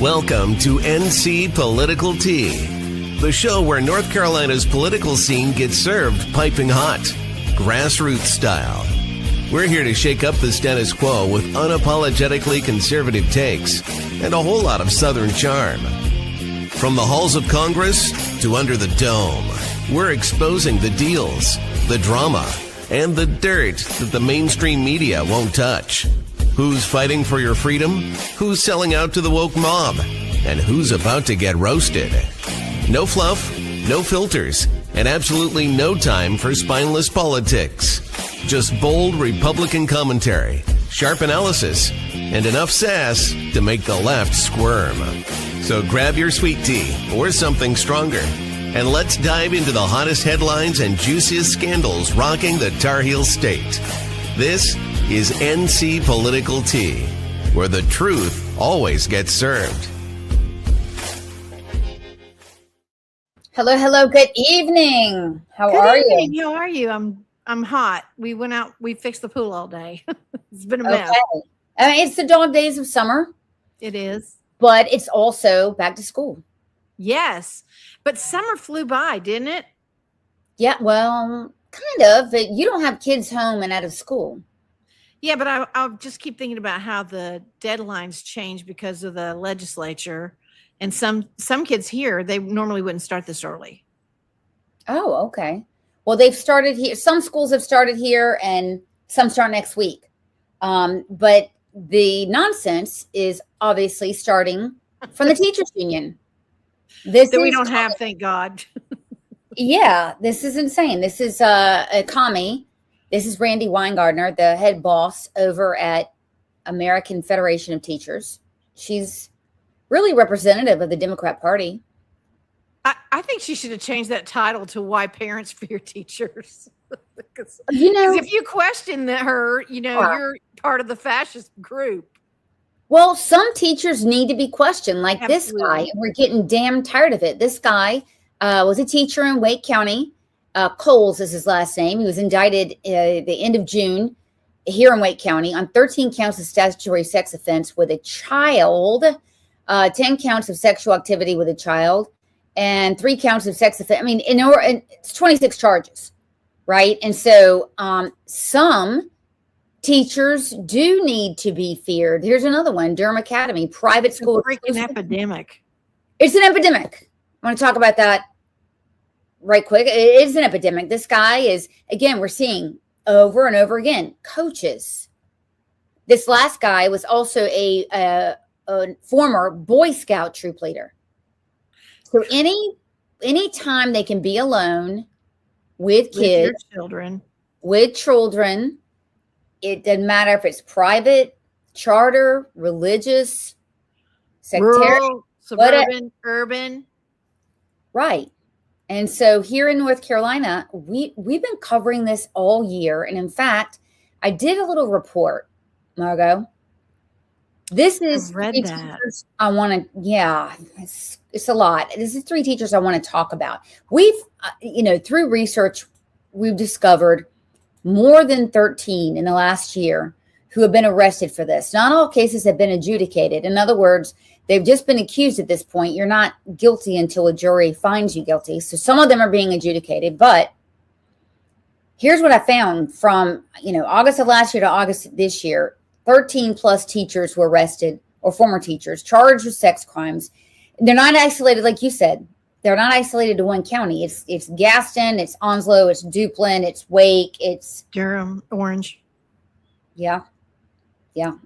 Welcome to NC Political Tea, the show where North Carolina's political scene gets served piping hot, grassroots style. We're here to shake up the status quo with unapologetically conservative takes and a whole lot of Southern charm. From the halls of Congress to under the dome, we're exposing the deals, the drama, and the dirt that the mainstream media won't touch. Who's fighting for your freedom? Who's selling out to the woke mob? And who's about to get roasted? No fluff, no filters, and absolutely no time for spineless politics. Just bold Republican commentary, sharp analysis, and enough sass to make the left squirm. So grab your sweet tea or something stronger, and let's dive into the hottest headlines and juiciest scandals rocking the Tar Heel State. This is NC Political Tea, where the truth always gets served. Hello, good evening. How are you? How are you? I'm hot. We went out, we fixed the pool all day. It's been a mess. Okay. I mean, it's the dog days of summer. It is. But it's also back to school. Yes. But summer flew by, didn't it? Yeah, well, kind of. But you don't have kids home and out of school. Yeah, but I'll just keep thinking about how the deadlines change because of the legislature. And some kids here, they normally wouldn't start this early. Oh, okay. Well, they've started here. Some schools have started here and some start next week. But the nonsense is obviously starting from the teachers union. This that we don't have, thank God. Yeah, this is insane. This is a commie. This is Randy Weingartner, the head boss over at American Federation of Teachers. She's really representative of the Democrat Party. I think she should have changed that title to Why Parents Fear Teachers. Because if you question her, you're part of the fascist group. Well, some teachers need to be questioned, like Absolutely. This guy. We're getting damn tired of it. This guy was a teacher in Wake County. Coles is his last name. He was indicted the end of June here in Wake County on 13 counts of statutory sex offense with a child, 10 counts of sexual activity with a child, and 3 counts of sex offense. I mean, it's 26 charges, right? And so some teachers do need to be feared. Here's another one, Durham Academy, private school. It's a freaking epidemic. It's an epidemic. I want to talk about that right quick. It is an epidemic. This guy is, again, we're seeing over and over again, coaches. This last guy was also a former Boy Scout troop leader. So any time they can be alone with kids, with children, it doesn't matter if it's private, charter, religious, sectarian, rural, suburban, urban. Right. And so here in North Carolina, we've been covering this all year. And in fact, I did a little report, Margot. This is read three that. Teachers I want to, yeah, it's a lot. This is 3 teachers I want to talk about. We've, through research, we've discovered more than 13 in the last year who have been arrested for this. Not all cases have been adjudicated. In other words, they've just been accused at this point. You're not guilty until a jury finds you guilty. So some of them are being adjudicated. But here's what I found from, August of last year to August this year. 13 plus teachers were arrested, or former teachers charged with sex crimes. They're not isolated, like you said. They're not isolated to one county. It's Gaston, it's Onslow, it's Duplin, it's Wake, it's Durham, Orange. Yeah.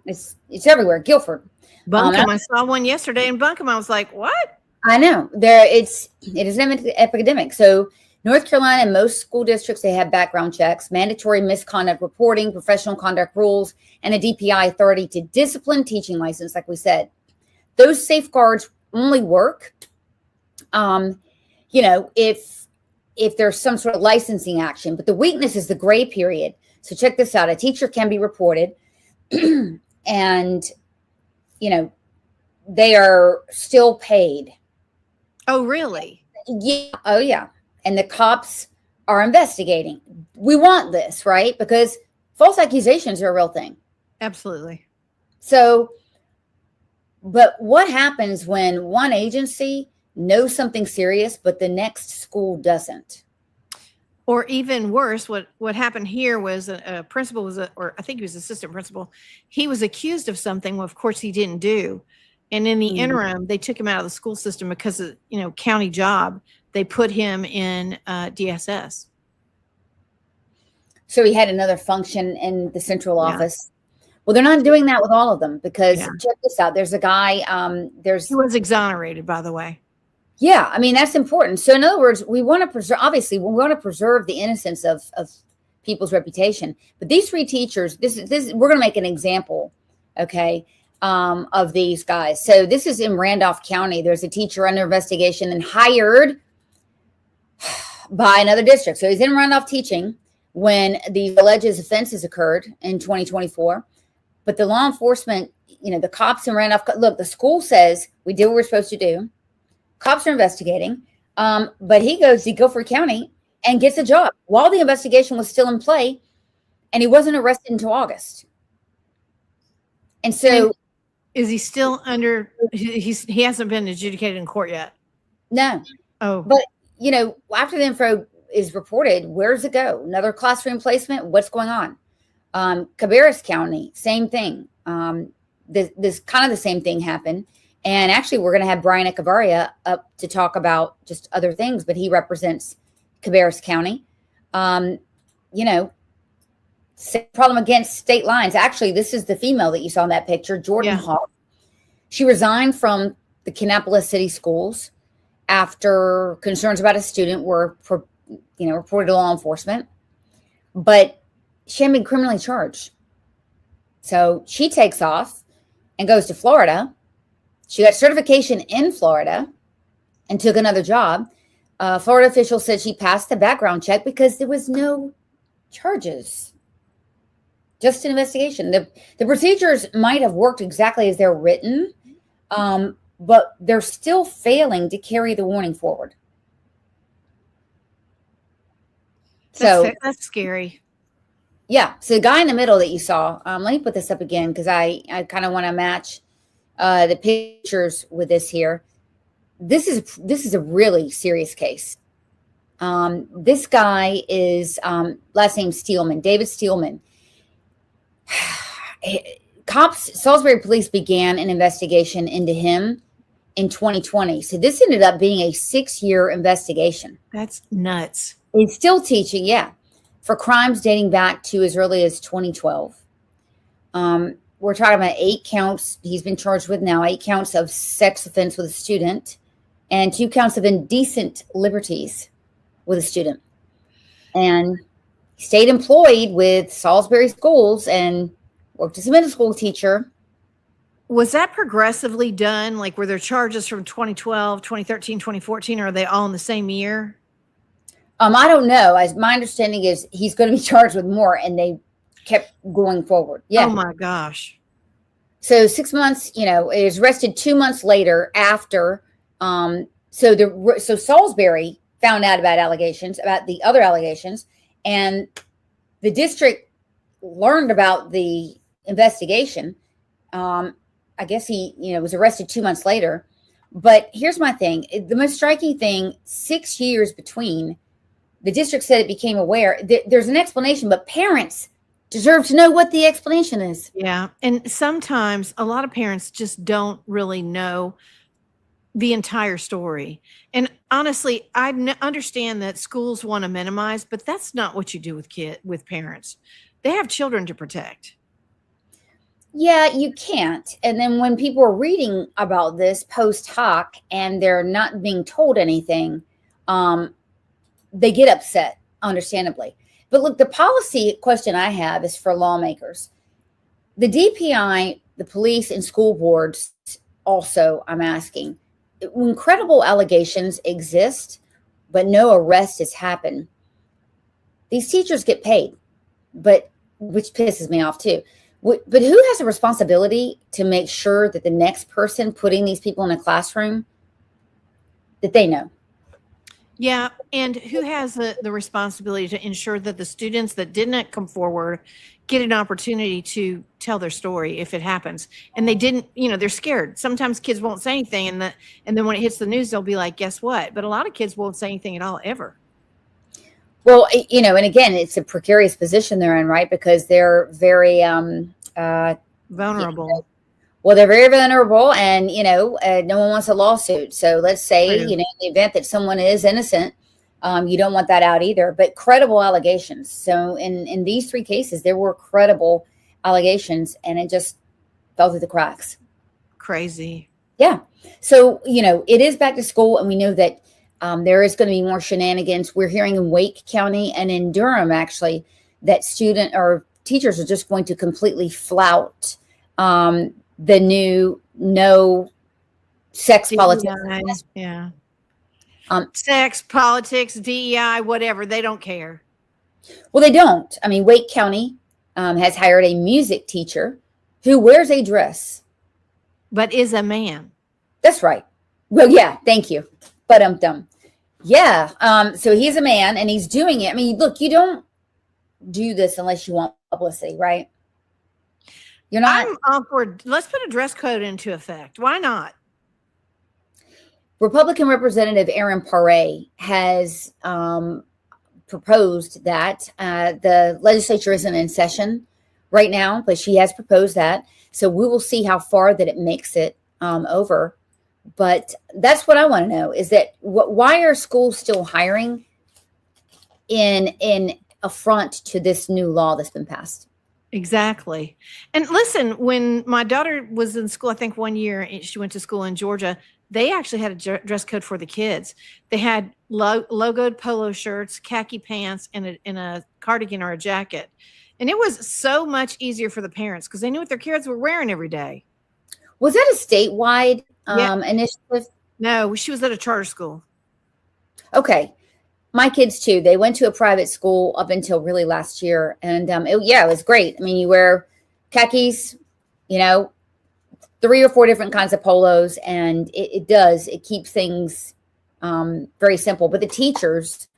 It's everywhere. Guilford. Buncombe. I saw one yesterday in Buncombe. I was like, what? I know. It is an epidemic. So North Carolina and most school districts, they have background checks, mandatory misconduct reporting, professional conduct rules, and a DPI authority to discipline teaching license, like we said. Those safeguards only work, if there's some sort of licensing action. But the weakness is the gray period. So check this out. A teacher can be reported and, they are still paid. Oh, really? Yeah. Oh, yeah. And the cops are investigating. We want this, right? Because false accusations are a real thing. Absolutely. So But what happens when one agency knows something serious, but the next school doesn't? Or even worse, what happened here was a principal or I think he was assistant principal. He was accused of something. Well, of course he didn't do. And in the interim, they took him out of the school system because of, county job. They put him in DSS. So he had another function in the central office. Well, they're not doing that with all of them because check this out. There's a guy, he was exonerated, by the way. Yeah, I mean, that's important. So in other words, we want to preserve, obviously, we want to preserve the innocence of people's reputation. But these 3 teachers, this we're going to make an example, okay, of these guys. So this is in Randolph County. There's a teacher under investigation and hired by another district. So he's in Randolph teaching when these alleged offenses occurred in 2024. But the law enforcement, the cops in Randolph, look, the school says we did what we're supposed to do. Cops are investigating. But he goes to Guilford County and gets a job while the investigation was still in play. And he wasn't arrested until August. And so. Is he still under, he hasn't been adjudicated in court yet? No. Oh. But, after the info is reported, where does it go? Another classroom placement? What's going on? Cabarrus County, same thing. This kind of the same thing happened. And actually, we're going to have Brian Echevarria up to talk about just other things, but he represents Cabarrus County. Same problem against state lines. Actually, this is the female that you saw in that picture, Jordan Hawk. She resigned from the Kannapolis City Schools after concerns about a student were, reported to law enforcement. But she hadn't been criminally charged. So she takes off and goes to Florida. She got certification in Florida and took another job. Florida officials said she passed the background check because there was no charges. Just an investigation. The procedures might have worked exactly as they're written, but they're still failing to carry the warning forward. That's scary. Yeah. So the guy in the middle that you saw, let me put this up again because I kind of want to match the pictures with this here. This is a really serious case. This guy is last name Steelman, David Steelman. Salisbury police began an investigation into him in 2020. So this ended up being a 6-year investigation. That's nuts. He's still teaching, for crimes dating back to as early as 2012. We're talking about 8 counts. He's been charged with now 8 counts of sex offense with a student and 2 counts of indecent liberties with a student. And he stayed employed with Salisbury schools and worked as a middle school teacher. Was that progressively done? Like, were there charges from 2012, 2013, 2014? Or are they all in the same year? I don't know. As my understanding is he's going to be charged with more, and they kept going forward. Yeah. Oh my gosh. So 6 months, he was arrested 2 months later after. So Salisbury found out about the other allegations, and the district learned about the investigation. I guess he, was arrested 2 months later. But here's my thing. The most striking thing, 6 years between, the district said it became aware. There's an explanation, but parents deserve to know what the explanation is. Yeah. And sometimes a lot of parents just don't really know the entire story. And honestly, I understand that schools want to minimize, but that's not what you do with parents. They have children to protect. Yeah, you can't. And then when people are reading about this post hoc and they're not being told anything, they get upset, understandably. But look, the policy question I have is for lawmakers. The DPI, the police, and school boards also, I'm asking, when credible allegations exist, but no arrest has happened, these teachers get paid, which pisses me off too. But who has a responsibility to make sure that the next person putting these people in a classroom, that they know? Yeah. And who has the responsibility to ensure that the students that didn't come forward get an opportunity to tell their story if it happens? And they didn't, they're scared. Sometimes kids won't say anything, and then when it hits the news, they'll be like, guess what? But a lot of kids won't say anything at all, ever. Well, and again, it's a precarious position they're in, right? Because they're very Vulnerable. well, they're very vulnerable, and no one wants a lawsuit. So let's say, True. in the event that someone is innocent, you don't want that out either. But credible allegations. So in these three cases, there were credible allegations, and it just fell through the cracks. Crazy. Yeah. So it is back to school, and we know that there is going to be more shenanigans. We're hearing in Wake County and in Durham, actually, that student or teachers are just going to completely flout the new no sex politics. Yeah. Sex, politics, DEI, whatever. They don't care. Well, they don't. I mean, Wake County has hired a music teacher who wears a dress. But is a man. That's right. Well, yeah, thank you. But yeah. So he's a man and he's doing it. I mean, look, you don't do this unless you want publicity, right? You're not. I'm awkward. Let's put a dress code into effect. Why not? Republican Representative Aaron Paré has proposed that the legislature isn't in session right now, but she has proposed that. So we will see how far that it makes it over. But that's what I want to know is that why are schools still hiring in affront to this new law that's been passed? Exactly. And listen, when my daughter was in school, I think one year she went to school in Georgia, they actually had a dress code for the kids. They had logoed polo shirts, khaki pants, and a cardigan or a jacket. And it was so much easier for the parents because they knew what their kids were wearing every day. Was that a statewide initiative? No, she was at a charter school. Okay. My kids too. They went to a private school up until really last year. And it was great. I mean, you wear khakis, 3 or 4 different kinds of polos, and it keeps things very simple. But the teachers,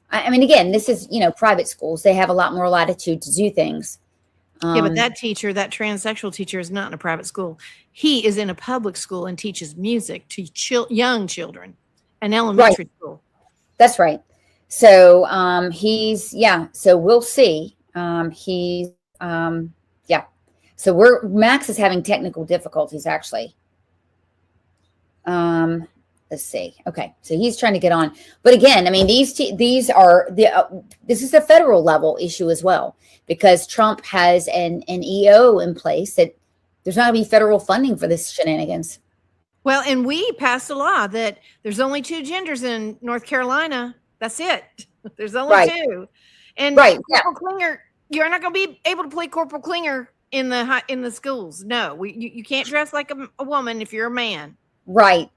I mean, again, this is, private schools. They have a lot more latitude to do things. Yeah, but that transsexual teacher is not in a private school. He is in a public school and teaches music to young children, an elementary school. That's right. So so we'll see. So Max is having technical difficulties actually. Let's see. Okay. So he's trying to get on. But again, I mean, this is a federal level issue as well, because Trump has an EO in place that there's not going to be federal funding for this shenanigans. Well, and we passed a law that there's only 2 genders in North Carolina. That's it. There's only 2. And Corporal Klinger, you're not going to be able to play Corporal Klinger in the schools. No, you can't dress like a woman if you're a man. Right.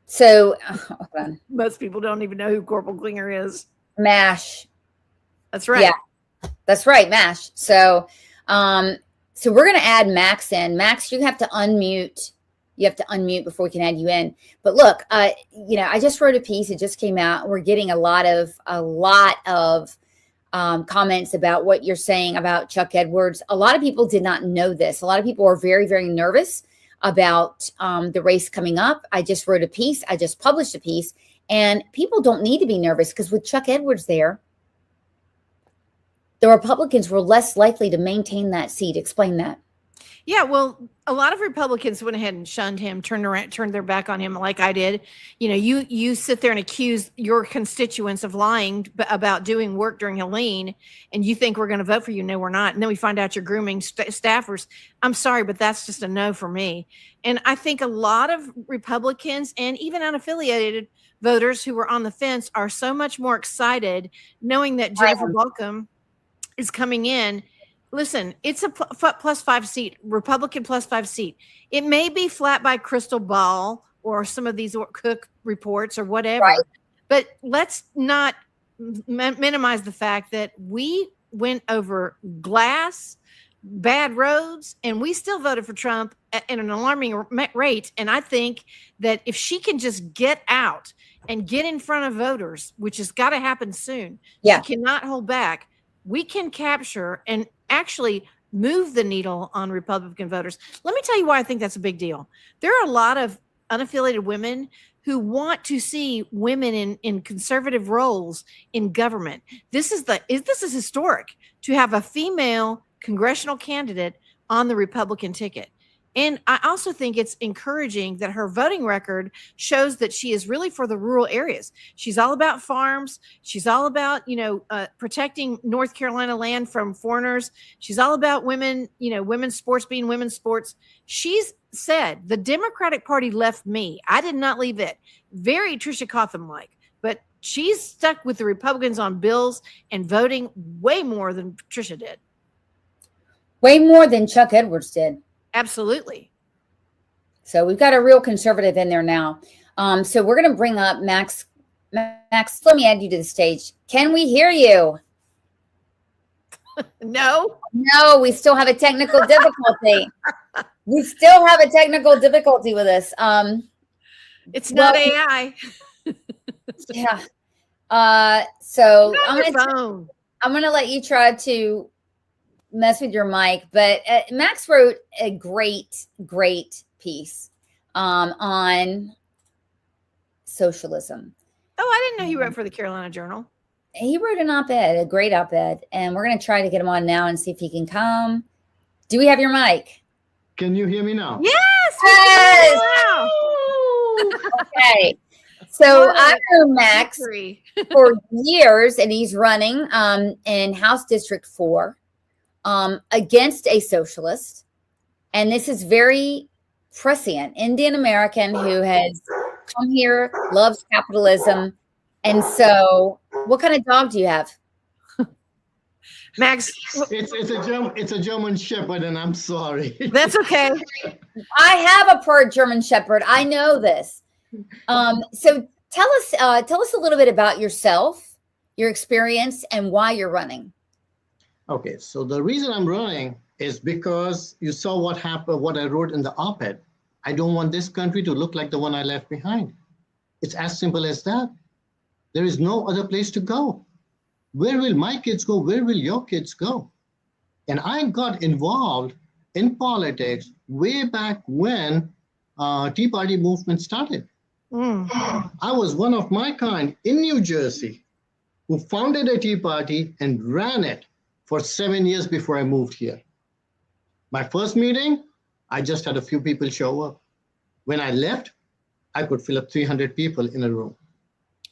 So hold on. Most people don't even know who Corporal Klinger is. MASH. That's right. Yeah, that's right. MASH. So we're going to add Max in. Max, you have to unmute. You have to unmute before we can add you in. But look, I just wrote a piece. It just came out. We're getting a lot of comments about what you're saying about Chuck Edwards. A lot of people did not know this. A lot of people are very, very nervous about the race coming up. I just wrote a piece. I just published a piece. And people don't need to be nervous because with Chuck Edwards there, the Republicans were less likely to maintain that seat. Explain that. Yeah, well, a lot of Republicans went ahead and shunned him, turned their back on him like I did. You sit there and accuse your constituents of lying about doing work during Helene, and you think we're going to vote for you. No, we're not. And then we find out you're grooming staffers. I'm sorry, but that's just a no for me. And I think a lot of Republicans and even unaffiliated voters who were on the fence are so much more excited knowing that Jennifer Balcom is coming in. Listen, it's a plus 5 seat, Republican plus 5 seat. It may be flat by crystal ball or some of these Cook reports or whatever, but let's not minimize the fact that we went over glass, bad roads, and we still voted for Trump at an alarming rate. And I think that if she can just get out and get in front of voters, which has got to happen soon, she cannot hold back. We can capture and actually move the needle on Republican voters. Let me tell you why I think that's a big deal. There are a lot of unaffiliated women who want to see women in conservative roles in government. This is historic to have a female congressional candidate on the Republican ticket. And I also think it's encouraging that her voting record shows that she is really for the rural areas. She's all about farms. She's all about, protecting North Carolina land from foreigners. She's all about women, women's sports being women's sports. She's said, the Democratic Party left me. I did not leave it. Very Tricia Cotham-like. But she's stuck with the Republicans on bills and voting way more than Tricia did. Way more than Chuck Edwards did. Absolutely. So we've got a real conservative in there now. So we're going to bring up Max. Max, let me add you to the stage. Can we hear you? No, we still have a technical difficulty. We still have a technical difficulty with this. It's not AI. Yeah. So I'm going to let you try to mess with your mic, but Max wrote a great piece on socialism. Oh, I didn't know he wrote for the Carolina Journal. He wrote an op-ed, a great op-ed, and we're going to try to get him on now and see if he can come. Do we have your mic? Can you hear me now? Yes! Wow. Okay. So I've known Max for years, and he's running in House District 4 against a socialist. And this is very prescient. Indian American who has come here, loves capitalism. And so what kind of dog do you have? Max, it's a German Shepherd, and I'm sorry. That's okay. I have a purred German Shepherd. I know this. So tell us a little bit about yourself, your experience, and why you're running. Okay, so the reason I'm running is because you saw what happened, what I wrote in the op-ed. I don't want this country to look like the one I left behind. It's as simple as that. There is no other place to go. Where will my kids go? Where will your kids go? And I got involved in politics way back when Tea Party movement started. I was one of my kind in New Jersey who founded a Tea Party and ran it for 7 years before I moved here. My first meeting, I just had a few people show up. When I left, I could fill up 300 people in a room.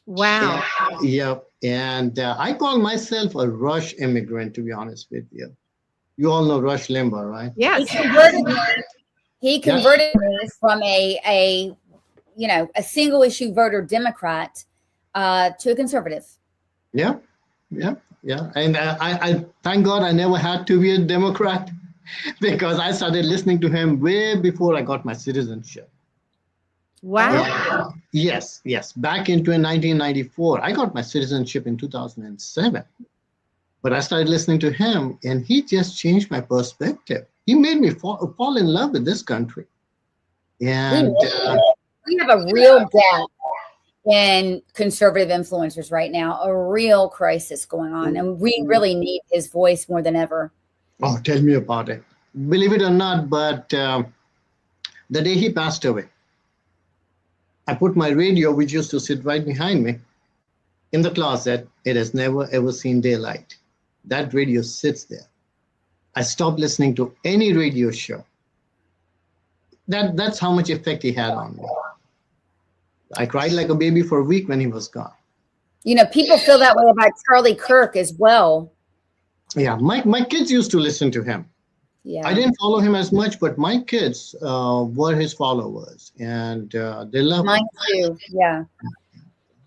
Wow. Yeah. And I call myself a Rush immigrant, to be honest with you. You all know Rush Limbaugh, right? Yes. He converted me from a single issue voter Democrat to a conservative. Yeah. And I thank God I never had to be a Democrat because I started listening to him way before I got my citizenship. Wow. Yes. Back in 1994, I got my citizenship in 2007. But I started listening to him, and he just changed my perspective. He made me fall in love with this country. And we have a real gap in conservative influencers right now, a real crisis going on. And we really need his voice more than ever. Oh, tell me about it. Believe it or not, but the day he passed away, I put my radio, which used to sit right behind me, in the closet. It has never, ever seen daylight. That radio sits there. I stopped listening to any radio show. That's how much effect he had on me. I cried like a baby for a week when he was gone. People feel that way about Charlie Kirk as well. Yeah, my kids used to listen to him. Yeah. I didn't follow him as much, but my kids were his followers, and they love him. Mine too. Yeah.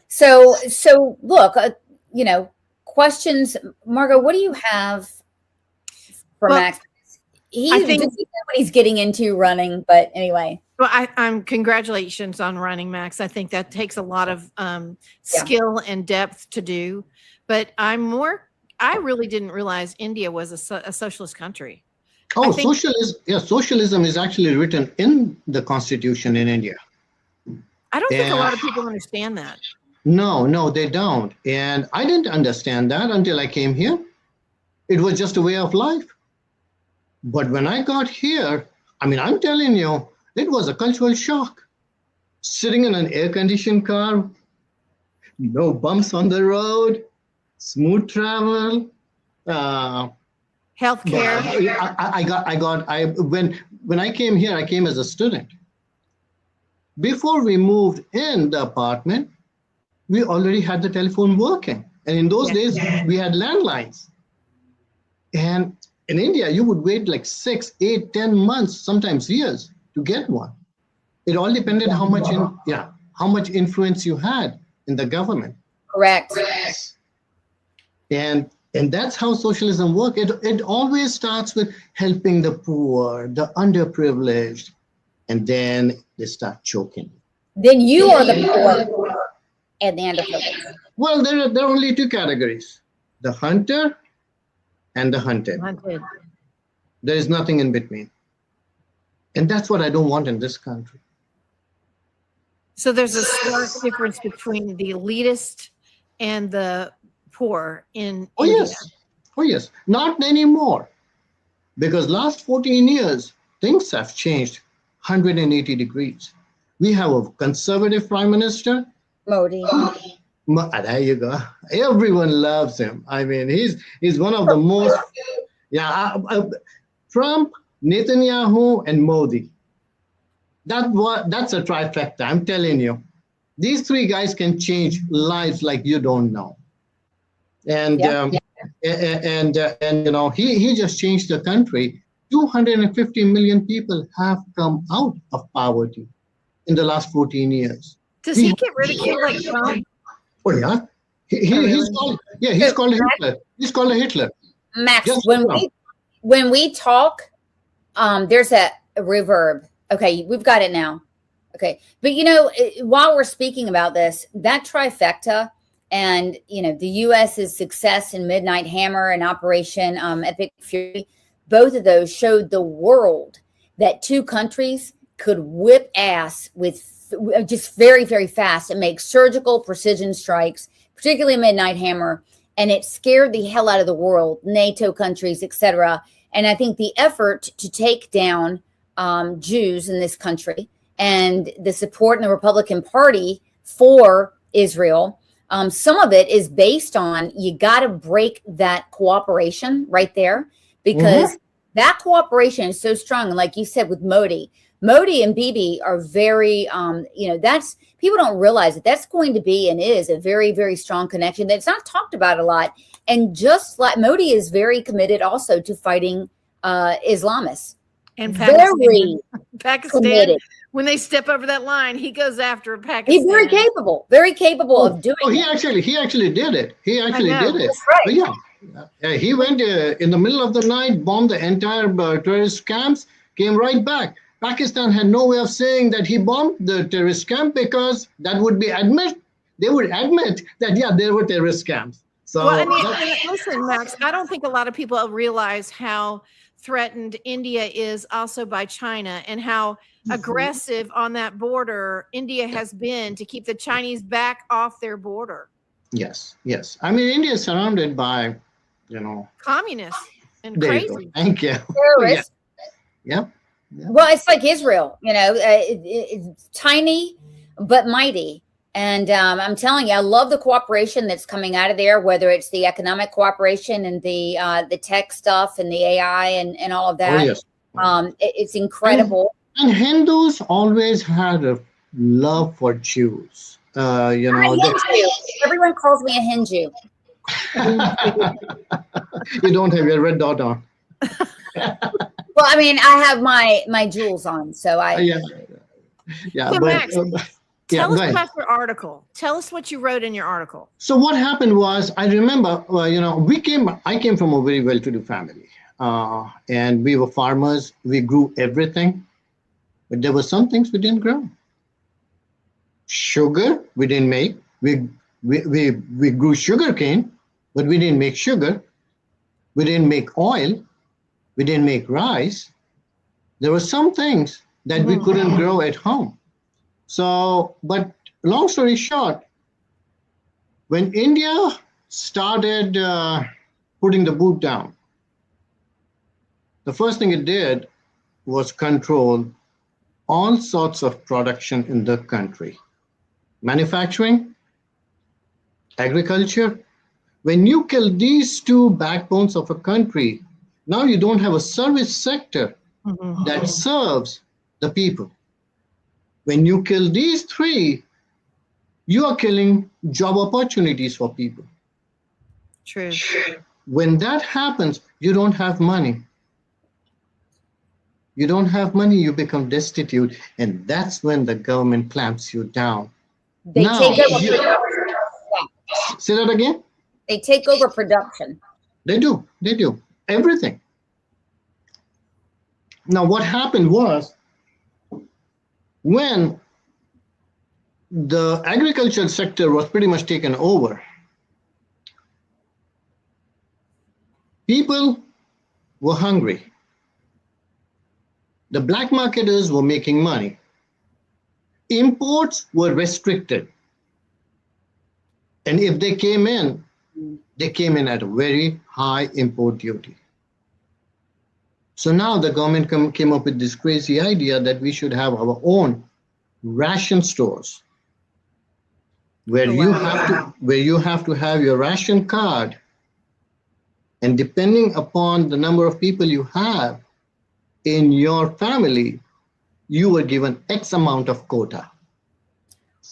So look, questions, Margot. What do you have for Max? I think does he know what he's getting into running, but anyway. Well, I'm congratulations on running, Max. I think that takes a lot of skill and depth to do, but I really didn't realize India was a socialist country. Oh, think- socialism. Yeah, socialism is actually written in the constitution in India. I don't think a And- lot of people understand that. No, they don't. And I didn't understand that until I came here. It was just a way of life. But when I got here, I mean, I'm telling you, it was a cultural shock. Sitting in an air-conditioned car, no bumps on the road, smooth travel. Healthcare. When I came here, I came as a student. Before we moved in the apartment, we already had the telephone working. And in those days, we had landlines. And in India, you would wait like 6, 8, 10 months, sometimes years to get one. It all depended how much influence you had in the government. Correct. And that's how socialism works. It always starts with helping the poor, the underprivileged, and then they start choking. Then you are the poor and the underprivileged. Well, there are only two categories: the hunter and the hunted. Hunted. There is nothing in between. And that's what I don't want in this country. So there's a stark difference between the elitist and the poor in India. Oh yes, not anymore. Because last 14 years, things have changed 180 degrees. We have a conservative prime minister. Modi. There you go. Everyone loves him. I mean, he's one of the most, Trump, Netanyahu, and Modi. That's a trifecta, I'm telling you. These three guys can change lives like you don't know. And you know, he just changed the country. 250 million people have come out of poverty in the last 14 years. Does he get ridiculed like Trump? Oh yeah, he's called a Hitler. He's called a Hitler. Max, Just when we talk, there's a reverb. Okay, we've got it now. Okay, but you know, while we're speaking about this, that trifecta, and you know, the U.S.'s success in Midnight Hammer and Operation Epic Fury, both of those showed the world that two countries could whip ass with just very, very fast and make surgical precision strikes, particularly Midnight Hammer, and it scared the hell out of the world, NATO countries, etc. And I think the effort to take down Jews in this country and the support in the Republican Party for Israel, some of it is based on you got to break that cooperation right there, because that cooperation is so strong. And like you said with Modi and Bibi are very, you know, that's, people don't realize that that's going to be and is a very, very strong connection that's not talked about a lot. And just like Modi is very committed also to fighting Islamists. And Very Pakistan, committed. when they step over that line, he goes after Pakistan. He's very capable of doing he it. actually did it. He actually did it. That's right. Yeah, he went in the middle of the night, bombed the entire terrorist camps, came right back. Pakistan had no way of saying that he bombed the terrorist camp, because that would be they would admit that, yeah, there were terrorist camps. So, well, I mean, listen, Max, I don't think a lot of people realize how threatened India is also by China, and how aggressive on that border India has been to keep the Chinese back off their border. Yes. I mean, India is surrounded by, you know, Communists and there you crazy. go. Thank you. Terrorists. Yeah. Well, it's like Israel, you know, it's tiny but mighty. And I'm telling you, I love the cooperation that's coming out of there, whether it's the economic cooperation and the tech stuff and the AI and all of that. Oh, yes. It's incredible. And Hindus always had a love for Jews. You I'm know, a Hindu. Everyone calls me a Hindu. you don't have your red dot on. Well, I mean, I have my jewels on, so I. Yeah. So Max, tell us go ahead. about your article. Tell us what you wrote in your article. So what happened was, I remember, you know, I came from a very well-to-do family, and we were farmers. We grew everything, but there were some things we didn't grow. Sugar we didn't make. We grew sugar cane, but we didn't make sugar. We didn't make oil. We didn't make rice. There were some things that we couldn't grow at home. So, but long story short, when India started putting the boot down, the first thing it did was control all sorts of production in the country. Manufacturing, agriculture. When you kill these two backbones of a country, now you don't have a service sector that serves the people. When you kill these three, you are killing job opportunities for people. True. When that happens, you don't have money. You don't have money, you become destitute, and that's when the government clamps you down. They Now, take over production. say that again? They take over production. They do. Everything. Now, what happened was when the agricultural sector was pretty much taken over, people were hungry. The black marketers were making money. Imports were restricted. And if they came in at a very high import duty. So now the government came up with this crazy idea that we should have our own ration stores where you have to have your ration card, and depending upon the number of people you have in your family, you were given X amount of quota.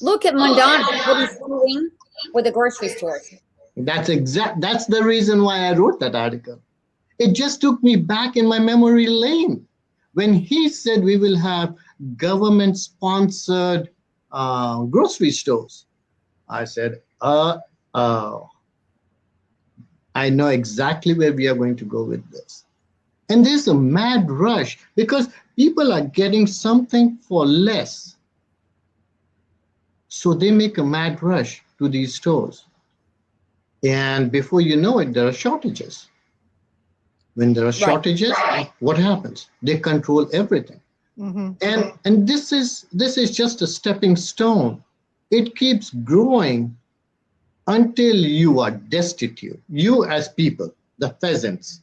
Look at Mondana, what he's doing with the grocery stores. That's the reason why I wrote that article. It just took me back in my memory lane when he said we will have government-sponsored grocery stores. I said, I know exactly where we are going to go with this. And there's a mad rush because people are getting something for less. So they make a mad rush to these stores. And before you know it, there are shortages. When there are shortages, what happens? They control everything. And this is just a stepping stone. It keeps growing until you are destitute. You as people, the peasants,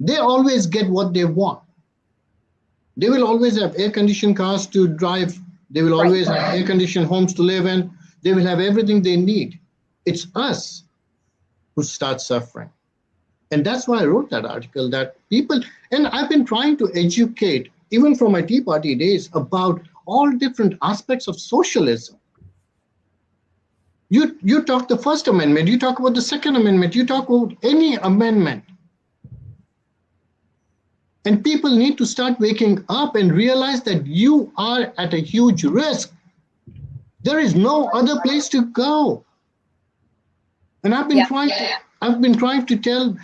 they always get what they want. They will always have air-conditioned cars to drive. They will always have air-conditioned homes to live in. They will have everything they need. It's us who start suffering. And that's why I wrote that article, that people, and I've been trying to educate, even from my Tea Party days, about all different aspects of socialism. You talk the First Amendment, you talk about the Second Amendment, you talk about any amendment. And people need to start waking up and realize that you are at a huge risk. There is no other place to go. And I've been trying to tell,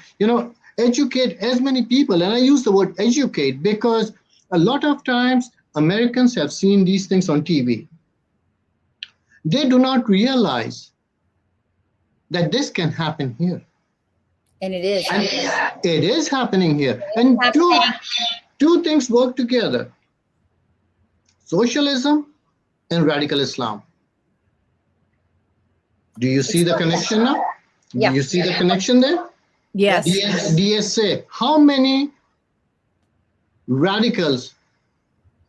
educate as many people. And I use the word educate because a lot of times Americans have seen these things on TV. They do not realize that this can happen here. And it is. And it is happening here. And two things work together. Socialism and radical Islam. Do you see the connection now? Yeah. Do you see the connection there? Yes. DSA. How many radicals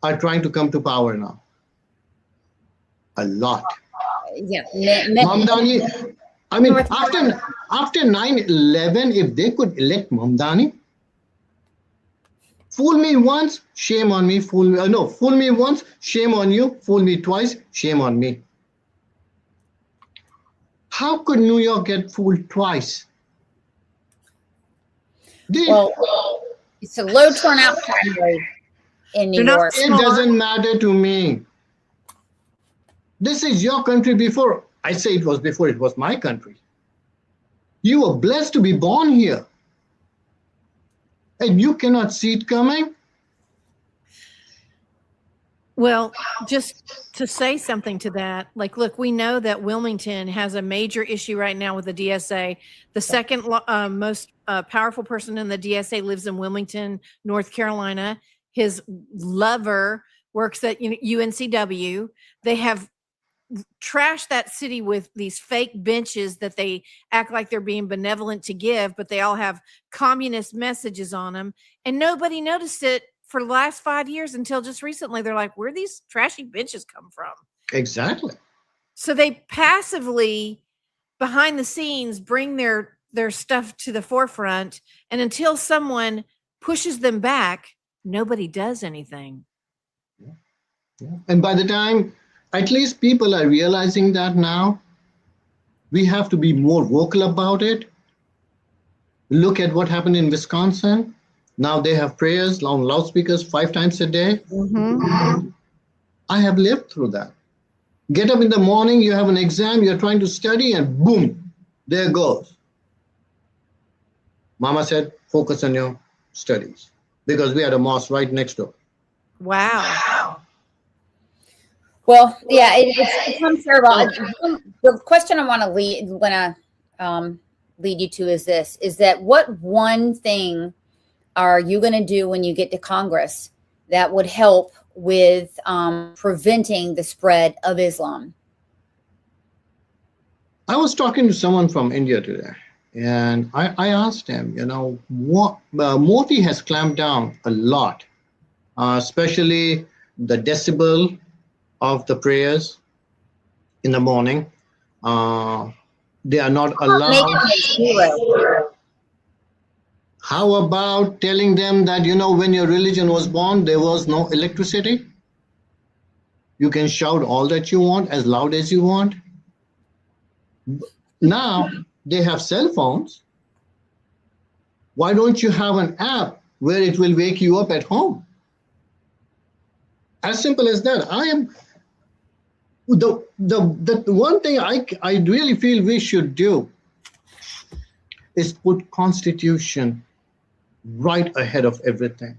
are trying to come to power now? A lot. Yeah. Mamdani, I mean, after 9/11, if they could elect Mamdani, fool me once, shame on me. Fool me once, shame on you. Fool me twice, shame on me. How could New York get fooled twice? Well, it's a low turnout primary in New York. It doesn't matter to me. This is your country before. I say it was before it was my country. You were blessed to be born here. And you cannot see it coming. Well, just to say something to that, like, look, we know that Wilmington has a major issue right now with the DSA. The second most powerful person in the DSA lives in Wilmington, North Carolina. His lover works at UNCW. They have trashed that city with these fake benches that they act like they're being benevolent to give, but they all have communist messages on them. And nobody noticed it for the last 5 years until just recently. They're like, where these trashy benches come from? Exactly. So they passively, behind the scenes, bring their stuff to the forefront. And until someone pushes them back, nobody does anything. Yeah. And by the time at least people are realizing that now, we have to be more vocal about it. Look at what happened in Wisconsin. Now they have prayers on loudspeakers 5 times a day. Mm-hmm. I have lived through that. Get up in the morning, you have an exam, you're trying to study, and boom, there goes. Mama said, focus on your studies, because we had a mosque right next door. Wow. Well, yeah, it becomes terrible. The question I want to lead you to is this: is that what one thing are you going to do when you get to Congress that would help with preventing the spread of Islam? I was talking to someone from India today, and I asked him, what Modi has clamped down a lot, especially the decibel of the prayers in the morning. They are not allowed. How about telling them that, when your religion was born, there was no electricity? You can shout all that you want, as loud as you want. Now they have cell phones. Why don't you have an app where it will wake you up at home? As simple as that. The one thing I really feel we should do is put Constitution right ahead of everything.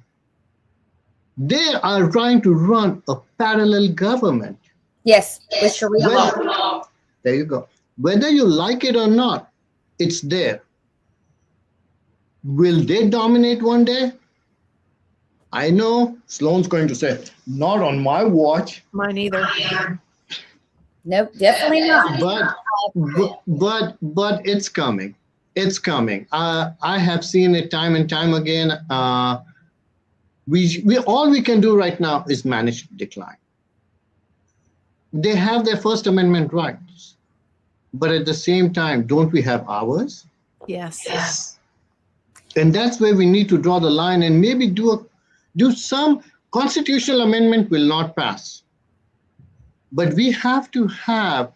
They are trying to run a parallel government. Yes, with Sharia law. There you go. Whether you like it or not, it's there. Will they dominate one day? I know Sloan's going to say, not on my watch. Mine either. Nope, definitely not. But it's coming. It's coming. I have seen it time and time again. We all we can do right now is manage decline. They have their First Amendment rights, but at the same time, don't we have ours? Yes. And that's where we need to draw the line, and maybe do some constitutional amendment will not pass. But we have to have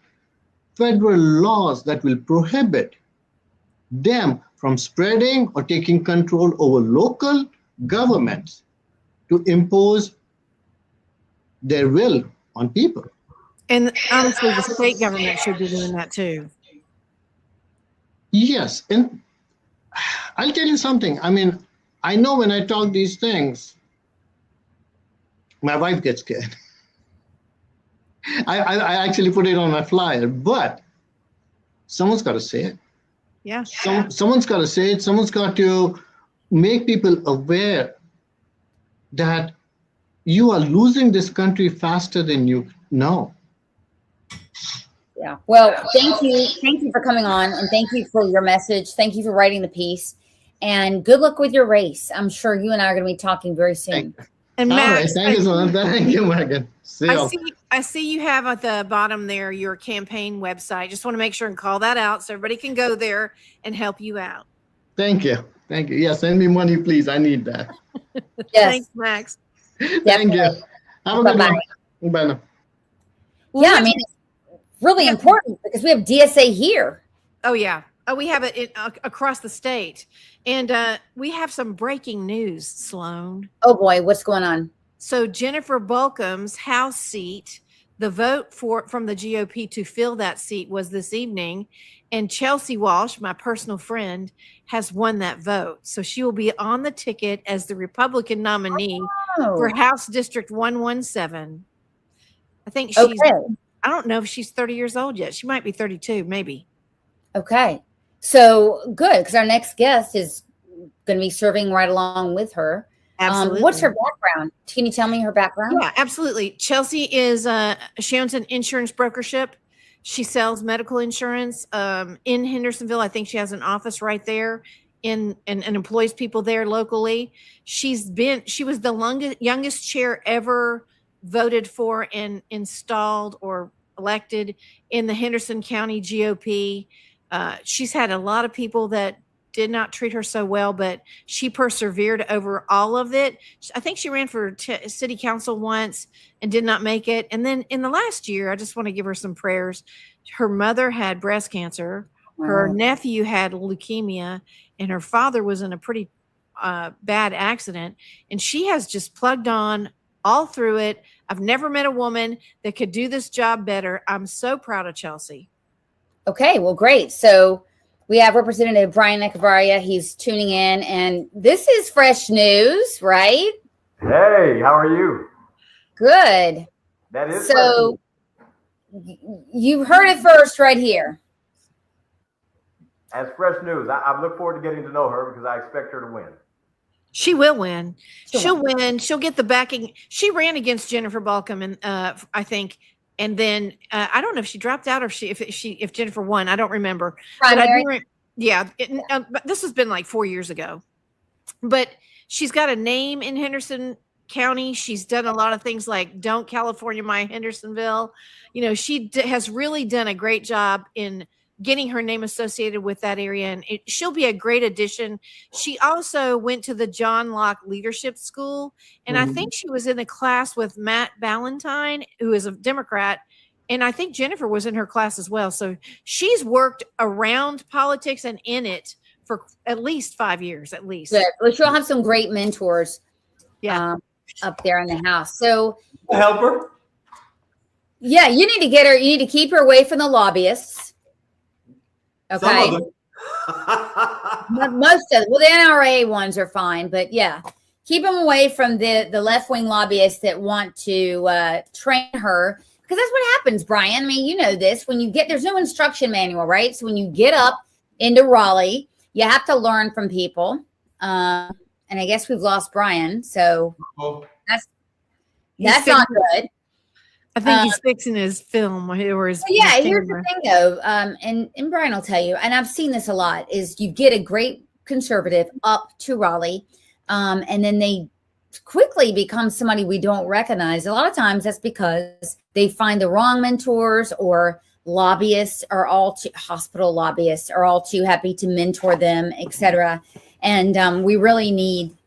federal laws that will prohibit them from spreading or taking control over local governments to impose their will on people. And honestly, the state government should be doing that too. Yes. And I'll tell you something. I mean, I know when I talk these things, my wife gets scared. I actually put it on my flyer, but someone's got to say it. Yeah. Someone's got to say it. Someone's got to make people aware that you are losing this country faster than you know. Yeah. Well, thank you. Thank you for coming on, and thank you for your message. Thank you for writing the piece, and good luck with your race. I'm sure you and I are going to be talking very soon. And Max, thank you so much. Thank you, Megan. I see you have at the bottom there your campaign website. Just want to make sure and call that out so everybody can go there and help you out. Thank you. Thank you. Yeah, send me money, please. I need that. Yes. Thanks, Max. Thank you. Have a good one. Bye now. Yeah, I mean, it's really important because we have DSA here. Oh, yeah. Oh, we have it across the state. And we have some breaking news, Sloan. Oh, boy. What's going on? So Jennifer Bolcom's House seat, the vote from the GOP to fill that seat was this evening. And Chelsea Walsh, my personal friend, has won that vote. So she will be on the ticket as the Republican nominee for House District 117. I think she's, Okay. I don't know if she's 30 years old yet. She might be 32, maybe. Okay. So good, because our next guest is going to be serving right along with her. Absolutely. What's her background? Can you tell me her background? Yeah, absolutely. Chelsea is, she owns an insurance brokership. She sells medical insurance in Hendersonville. I think she has an office right there and employs people there locally. She was the youngest chair ever voted for and installed or elected in the Henderson County GOP. She's had a lot of people that did not treat her so well, but she persevered over all of it. I think she ran for city council once and did not make it. And then in the last year, I just want to give her some prayers. Her mother had breast cancer. Her nephew had leukemia, and her father was in a pretty bad accident. And she has just plugged on all through it. I've never met a woman that could do this job better. I'm so proud of Chelsea. Okay, well, great. So we have Representative Brian Echevarria. He's tuning in, and this is fresh news, right? Hey, how are you? Good. That is so. You heard it first right here. As fresh news. I look forward to getting to know her because I expect her to win. She will win. She'll win. She'll get the backing. She ran against Jennifer Balcom, and I think. And then I don't know if she dropped out or if Jennifer won. I don't remember. Primary. But this has been like 4 years ago. But she's got a name in Henderson County. She's done a lot of things like Don't California My Hendersonville. You know, she has really done a great job in getting her name associated with that area, and she'll be a great addition. She also went to the John Locke Leadership School, and I think she was in a class with Matt Ballantyne, who is a Democrat, and I think Jennifer was in her class as well. So she's worked around politics and in it for at least 5 years, at least. Good. Well, she'll have some great mentors up there in the House. So help her. Yeah, you need to get her. You need to keep her away from the lobbyists. Okay. Some of them. Most of the NRA ones are fine, but yeah, keep them away from the left-wing lobbyists that want to train her, because that's what happens, Brian. I mean, you know this. When you there's no instruction manual, right? So when you get up into Raleigh, you have to learn from people. And I guess we've lost Brian, so that's not good. I think he's fixing his film or his. Yeah, here's the thing, though, and Brian will tell you, and I've seen this a lot: is you get a great conservative up to Raleigh, and then they quickly become somebody we don't recognize. A lot of times, that's because they find the wrong mentors, or lobbyists are hospital lobbyists are all too happy to mentor them, etc. And we really need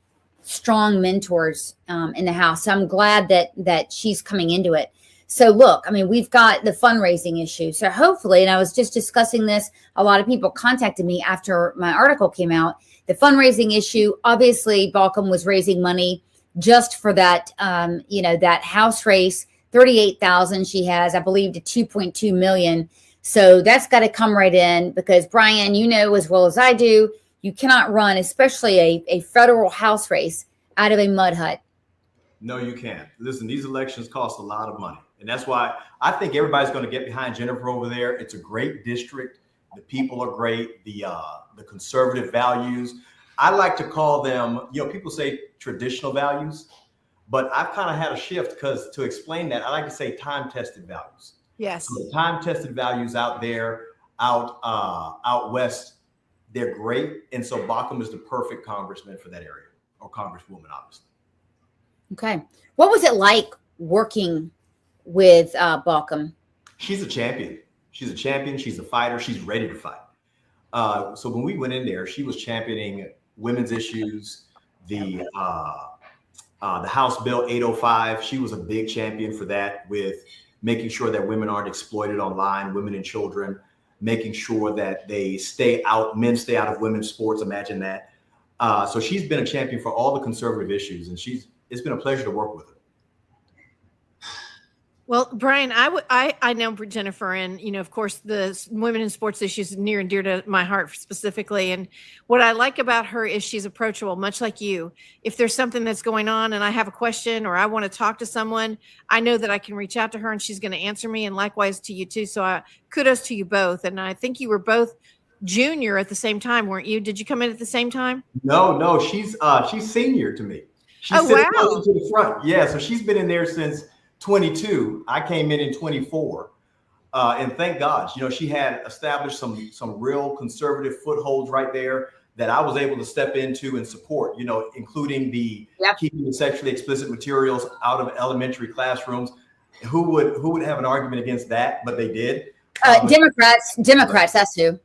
strong mentors in the House. So I'm glad that she's coming into it. So look, I mean, we've got the fundraising issue. So hopefully, and I was just discussing this, a lot of people contacted me after my article came out. The fundraising issue, obviously, Balcom was raising money just for that, that House race. 38,000 she has, I believe, to 2.2 million. So that's got to come right in, because Brian, you know as well as I do, you cannot run, especially a federal House race, out of a mud hut. No, you can't. Listen, these elections cost a lot of money. And that's why I think everybody's going to get behind Jennifer over there. It's a great district. The people are great. The conservative values, I like to call them, people say traditional values, but I've kind of had a shift, because to explain that, I like to say time-tested values. Yes. So the time-tested values out there, out west, they're great. And so Balcom is the perfect congressman for that area, or congresswoman, obviously. Okay. What was it like working with Balcom? She's a champion. She's a champion. She's a fighter. She's ready to fight. So when we went in there, she was championing women's issues, the House Bill 805. She was a big champion for that, with making sure that women aren't exploited online, women and children, making sure that men stay out of women's sports. Imagine that. So she's been a champion for all the conservative issues, and it's been a pleasure to work with her. Well, Brian, I know Jennifer, and of course, the women in sports issues near and dear to my heart specifically. And what I like about her is she's approachable, much like you. If there's something that's going on and I have a question or I want to talk to someone, I know that I can reach out to her and she's going to answer me. And likewise to you too. So kudos to you both. And I think you were both junior at the same time, weren't you? Did you come in at the same time? No, she's senior to me. She's sitting closer to the front. Yeah, so she's been in there since 22. I came in 24, and thank God, she had established some real conservative footholds right there that I was able to step into and support. Including the keeping the sexually explicit materials out of elementary classrooms. Who would have an argument against that? But they did. Democrats. That's who.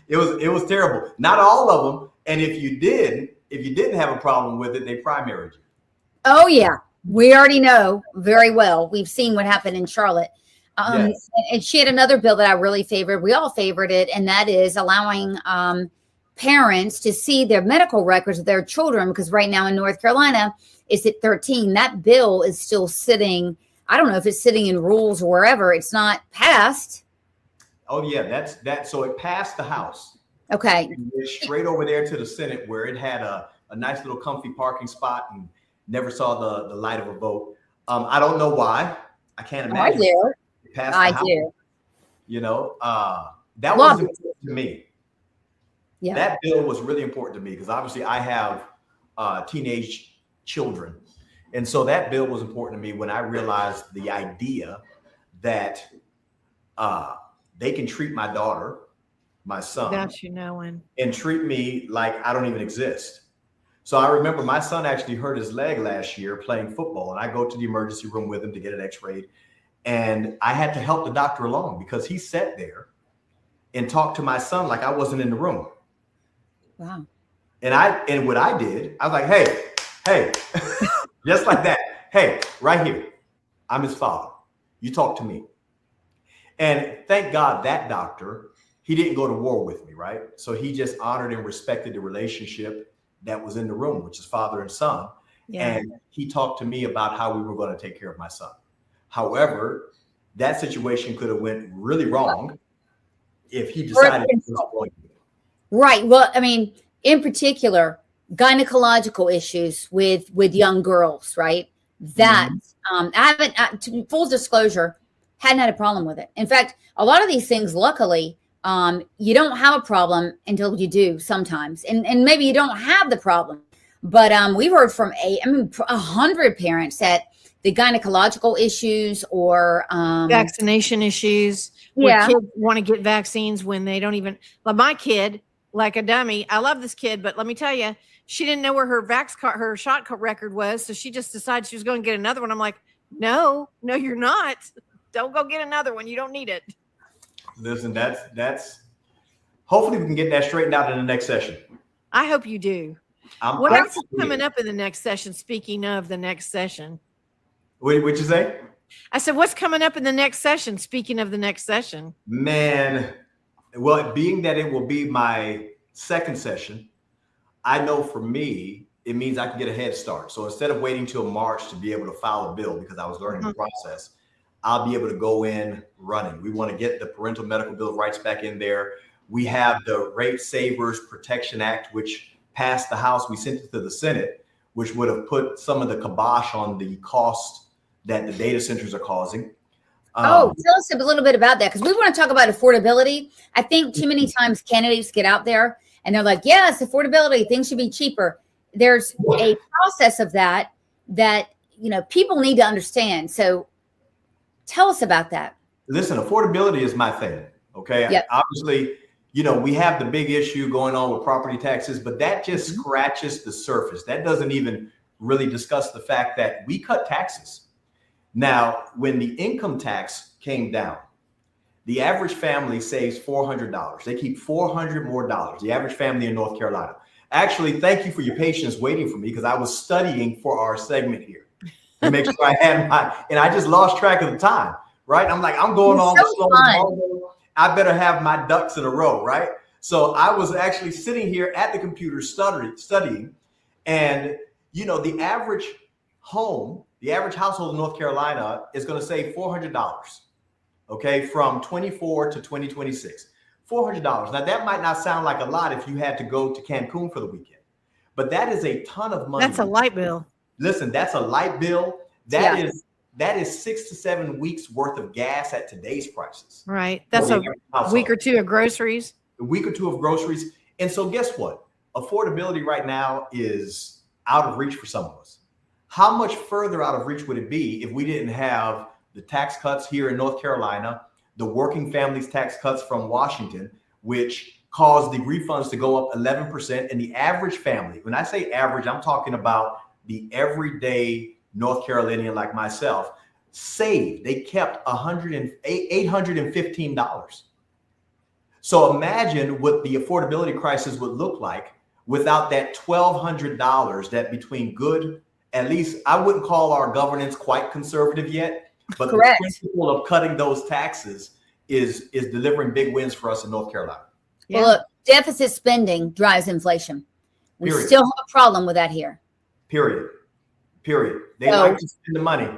It was terrible. Not all of them. And if you didn't have a problem with it, they primaried you. Oh yeah. We already know very well. We've seen what happened in Charlotte. Yes. And she had another bill that I really favored. We all favored it. And that is allowing parents to see their medical records of their children. Because right now in North Carolina, it's at 13. That bill is still sitting. I don't know if it's sitting in rules or wherever. It's not passed. Oh, yeah. That's so it passed the House. Okay. It went straight over there to the Senate where it had a nice little comfy parking spot and never saw the light of a vote. I don't know why. I can't imagine. I do. It passed the House. Do. That was important to me. Yeah. That bill was really important to me because obviously I have teenage children. And so that bill was important to me when I realized the idea that they can treat my daughter, my son, and treat me like I don't even exist. So I remember my son actually hurt his leg last year playing football, and I go to the emergency room with him to get an x-rayed. And I had to help the doctor along because he sat there and talked to my son like I wasn't in the room. Wow. And what I did, I was like, hey, just like that. Hey, right here. I'm his father. You talk to me. And thank God that doctor, he didn't go to war with me, right? So he just honored and respected the relationship that was in the room, which is father and son. Yeah. And he talked to me about how we were going to take care of my son. However, that situation could have went really wrong if he decided he was going to. Right. Well, I mean, in particular, gynecological issues with young girls, right? That I haven't, to full disclosure, hadn't had a problem with it. In fact, a lot of these things, luckily, you don't have a problem until you do sometimes. And maybe you don't have the problem. But we've heard from 100 parents that the gynecological issues or vaccination issues, where kids want to get vaccines when they don't even, like my kid, like a dummy. I love this kid, but let me tell you, she didn't know where her shot record was. So she just decided she was going to get another one. I'm like, no, you're not. Don't go get another one. You don't need it. Listen, that's hopefully we can get that straightened out in the next session. I hope you do. What else is coming up in the next session? Speaking of the next session. What'd you say? I said, what's coming up in the next session? Speaking of the next session. Man, well, being that it will be my second session, I know for me, it means I can get a head start. So instead of waiting till March to be able to file a bill because I was learning the process, I'll be able to go in running. We want to get the Parental Medical Bill of Rights back in there. We have the Rape Savers Protection Act, which passed the House. We sent it to the Senate, which would have put some of the kibosh on the cost that the data centers are causing. Tell us a little bit about that, because we want to talk about affordability. I think too many times candidates get out there and they're like, yes, affordability, things should be cheaper. There's a process of that people need to understand. So tell us about that. Listen, affordability is my thing. Okay. Yep. Obviously, we have the big issue going on with property taxes, but that just scratches the surface. That doesn't even really discuss the fact that we cut taxes. Now, when the income tax came down, the average family saves $400. They keep $400 more, the average family in North Carolina. Actually, thank you for your patience waiting for me, because I was studying for our segment here to make sure I had and I just lost track of the time, right? I'm like, I'm going on slow. I better have my ducks in a row, right? So I was actually sitting here at the computer studying, and the average home, the average household in North Carolina is going to save $400, okay, from 24 to 2026. $400. Now, that might not sound like a lot if you had to go to Cancun for the weekend, but that is a ton of money. That's a light bill. Listen, that's a light bill. That is 6 to 7 weeks worth of gas at today's prices. Right. That's a week or two of groceries. A week or two of groceries. And so guess what? Affordability right now is out of reach for some of us. How much further out of reach would it be if we didn't have the tax cuts here in North Carolina, the working families tax cuts from Washington, which caused the refunds to go up 11%. And the average family, when I say average, I'm talking about the everyday North Carolinian like myself, saved. They kept $815. So imagine what the affordability crisis would look like without that $1,200 that between good, at least I wouldn't call our governance quite conservative yet, but Correct. the principle of cutting those taxes is delivering big wins for us in North Carolina. Yeah. Well, look, deficit spending drives inflation. We Period. still have a problem with that here. Period. They like to spend the money.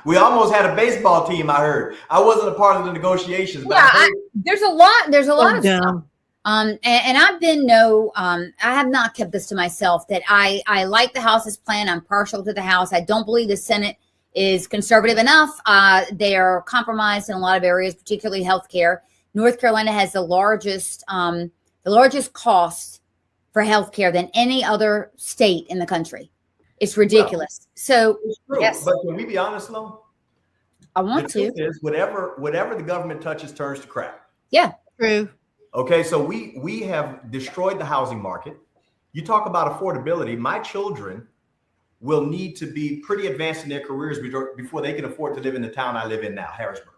We almost had a baseball team, I heard. I wasn't a part of the negotiations, but There's a lot of stuff. Dumb. And I've been I have not kept this to myself that I like the House's plan. I'm partial to the House. I don't believe the Senate is conservative enough. They are compromised in a lot of areas, particularly healthcare. North Carolina has the largest cost for healthcare than any other state in the country. It's ridiculous. So it's true. yes, But can we be honest, though? I want The to. truth is, whatever the government touches turns to crap. Yeah. True. Okay, so we have destroyed the housing market. You talk about affordability. My children will need to be pretty advanced in their careers before they can afford to live in the town I live in now, Harrisburg.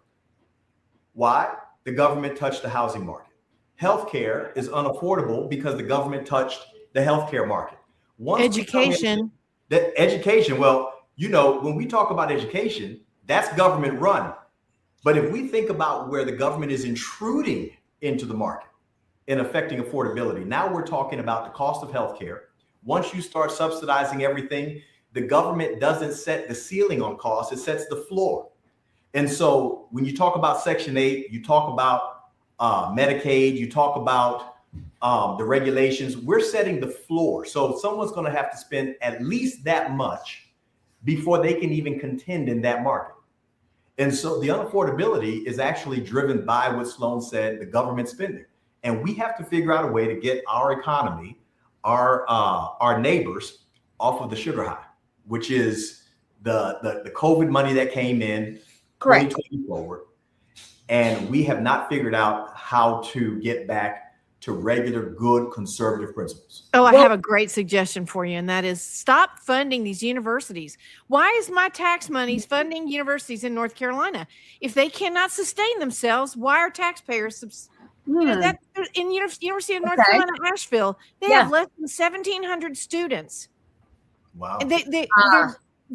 Why? The government touched the housing market. Healthcare is unaffordable because the government touched the healthcare market. Education. Education. Well, when we talk about education, that's government run. But if we think about where the government is intruding into the market and affecting affordability, now we're talking about the cost of healthcare. Once you start subsidizing everything, the government doesn't set the ceiling on costs, it sets the floor. And so when you talk about Section 8, you talk about Medicaid, you talk about the regulations, we're setting the floor. So someone's going to have to spend at least that much before they can even contend in that market. And so the unaffordability is actually driven by what Sloan said, the government spending. And we have to figure out a way to get our economy, our neighbors off of the sugar high, which is the COVID money that came in 2020 forward. And we have not figured out how to get back to regular, good, conservative principles. Oh, I have a great suggestion for you, and that is stop funding these universities. Why is my tax money funding universities in North Carolina? If they cannot sustain themselves, why are taxpayers that in University of North Carolina, Asheville, they have less than 1,700 students. Wow. And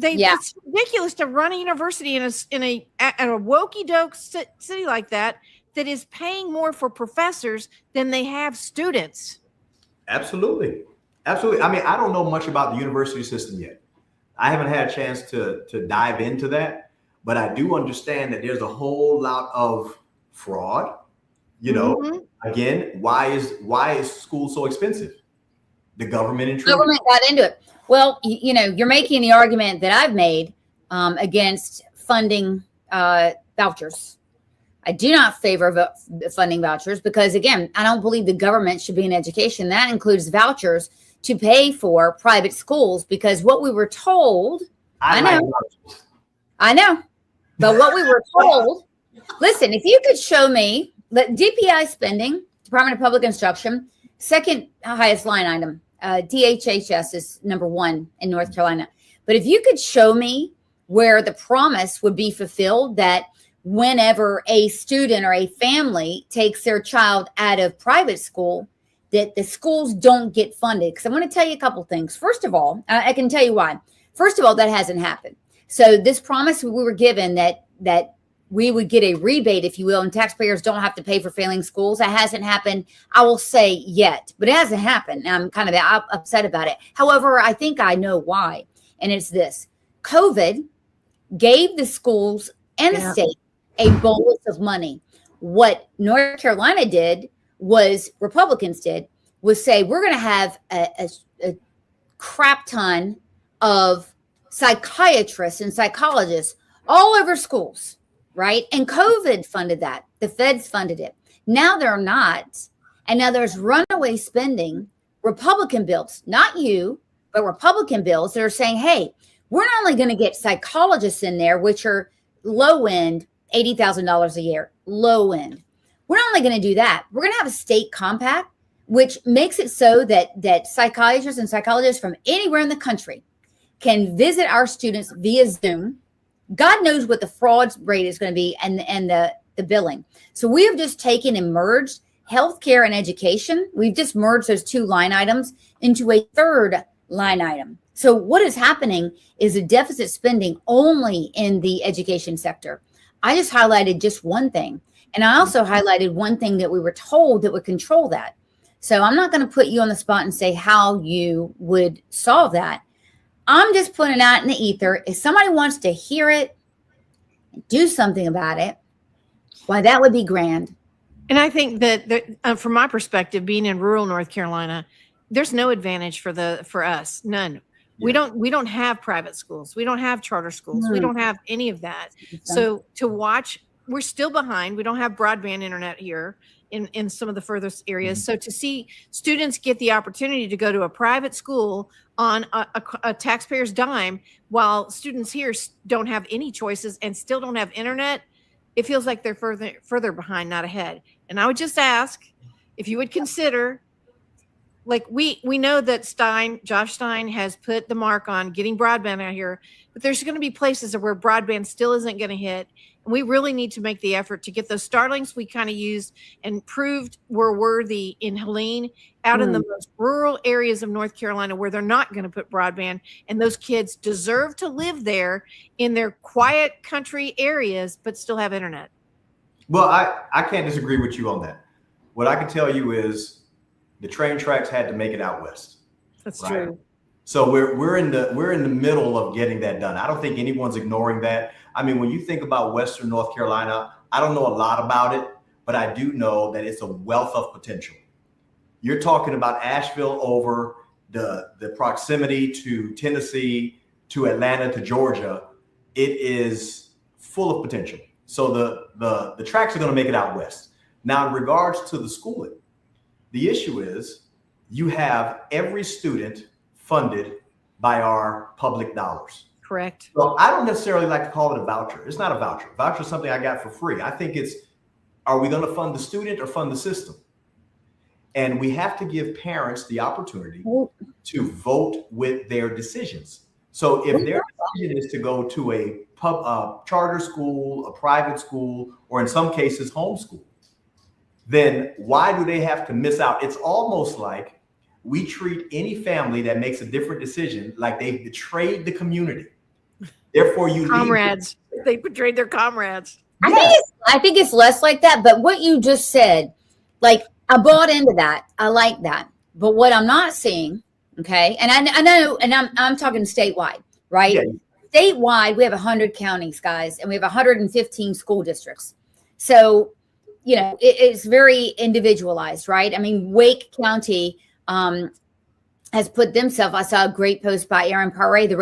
it's ridiculous to run a university in a wokey-doke city like that is paying more for professors than they have students. Absolutely. I mean, I don't know much about the university system yet. I haven't had a chance to dive into that, but I do understand that there's a whole lot of fraud. Again, why is school so expensive? The government got into it. Well, you're making the argument that I've made against funding vouchers. I do not favor funding vouchers because, again, I don't believe the government should be in education. That includes vouchers to pay for private schools because what we were told, I know, but what we were told, listen, if you could show me that DPI spending, Department of Public Instruction, second highest line item, DHHS is number 1 in North Carolina. But if you could show me where the promise would be fulfilled that whenever a student or a family takes their child out of private school, that the schools don't get funded. Because I want to tell you a couple things. First of all, I can tell you why. First of all, that hasn't happened. So this promise we were given that we would get a rebate, if you will, and taxpayers don't have to pay for failing schools. That hasn't happened, I will say, yet. But it hasn't happened. I'm kind of upset about it. However, I think I know why. and it's this: COVID gave the schools and the state a bolus of money. What North Carolina did was, Republicans did, was say, we're going to have a crap ton of psychiatrists and psychologists all over schools, right? And COVID funded that. The feds funded it. Now they're not. And now there's runaway spending, Republican bills, not you, but Republican bills that are saying, hey, we're not only going to get psychologists in there, which are low end, $80,000 a year, low end. We're not only going to do that. We're going to have a state compact, which makes it so that psychiatrists and psychologists from anywhere in the country can visit our students via Zoom. God knows what the fraud rate is going to be and the billing. So we have just taken and merged healthcare and education. We've just merged those two line items into a third line item. So what is happening is a deficit spending only in the education sector. I just highlighted just one thing. And I also highlighted one thing that we were told that would control that. So I'm not going to put you on the spot and say how you would solve that. I'm just putting it out in the ether. If somebody wants to hear it, do something about it, why, that would be grand. And I think that from my perspective, being in rural North Carolina, there's no advantage for us, none. Yeah. We don't have private schools. We don't have charter schools. We don't have any of that. So to watch, we're still behind. We don't have broadband internet here in some of the furthest areas. So to see students get the opportunity to go to a private school on a taxpayer's dime, while students here don't have any choices and still don't have internet, it feels like they're further behind, not ahead. And I would just ask if you would consider, like we know that Josh Stein has put the mark on getting broadband out here, but there's going to be places where broadband still isn't going to hit. And we really need to make the effort to get those Starlinks we kind of used and proved were worthy in Helene out in the most rural areas of North Carolina where they're not going to put broadband. And those kids deserve to live there in their quiet country areas, but still have internet. Well, I can't disagree with you on that. What I can tell you is the train tracks had to make it out west. That's true. So we're in the middle of getting that done. I don't think anyone's ignoring that. I mean, when you think about Western North Carolina, I don't know a lot about it, but I do know that it's a wealth of potential. You're talking about Asheville over the proximity to Tennessee, to Atlanta, to Georgia. It is full of potential. So the tracks are going to make it out west. Now, in regards to the schooling, the issue is you have every student funded by our public dollars. Correct. So I don't necessarily like to call it a voucher. It's not a voucher. Voucher is something I got for free. I think it's, are we going to fund the student or fund the system? And we have to give parents the opportunity to vote with their decisions. So if their decision is to go to a charter school, a private school, or in some cases homeschool, then why do they have to miss out? It's almost like we treat any family that makes a different decision like they've betrayed the community. Therefore, you comrades. They betrayed their comrades. I think it's less like that. But what you just said, like, I bought into that. I like that. But what I'm not seeing, okay, and I know, and I'm talking statewide, right? Yeah. Statewide, we have 100 counties, guys, and we have 115 school districts. So, you know, it's very individualized, right? I mean, Wake County has put themselves. I saw a great post by Erin Paré, the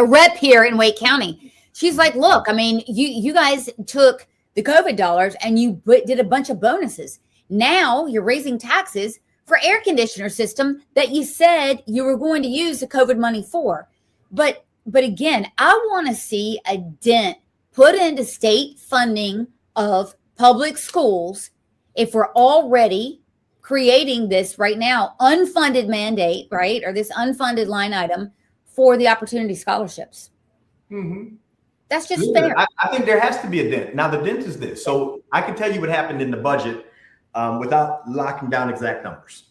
rep here in Wake County. She's like, look, I mean, you guys took the COVID dollars and you did a bunch of bonuses. Now you're raising taxes for air conditioner system that you said you were going to use the COVID money for. But again, I want to see a dent put into state funding of public schools if we're already creating this right now unfunded mandate, right? Or this unfunded line item for the opportunity scholarships. Mm-hmm. That's just fair. I think there has to be a dent. Now, the dent is this. So I can tell you what happened in the budget without locking down exact numbers.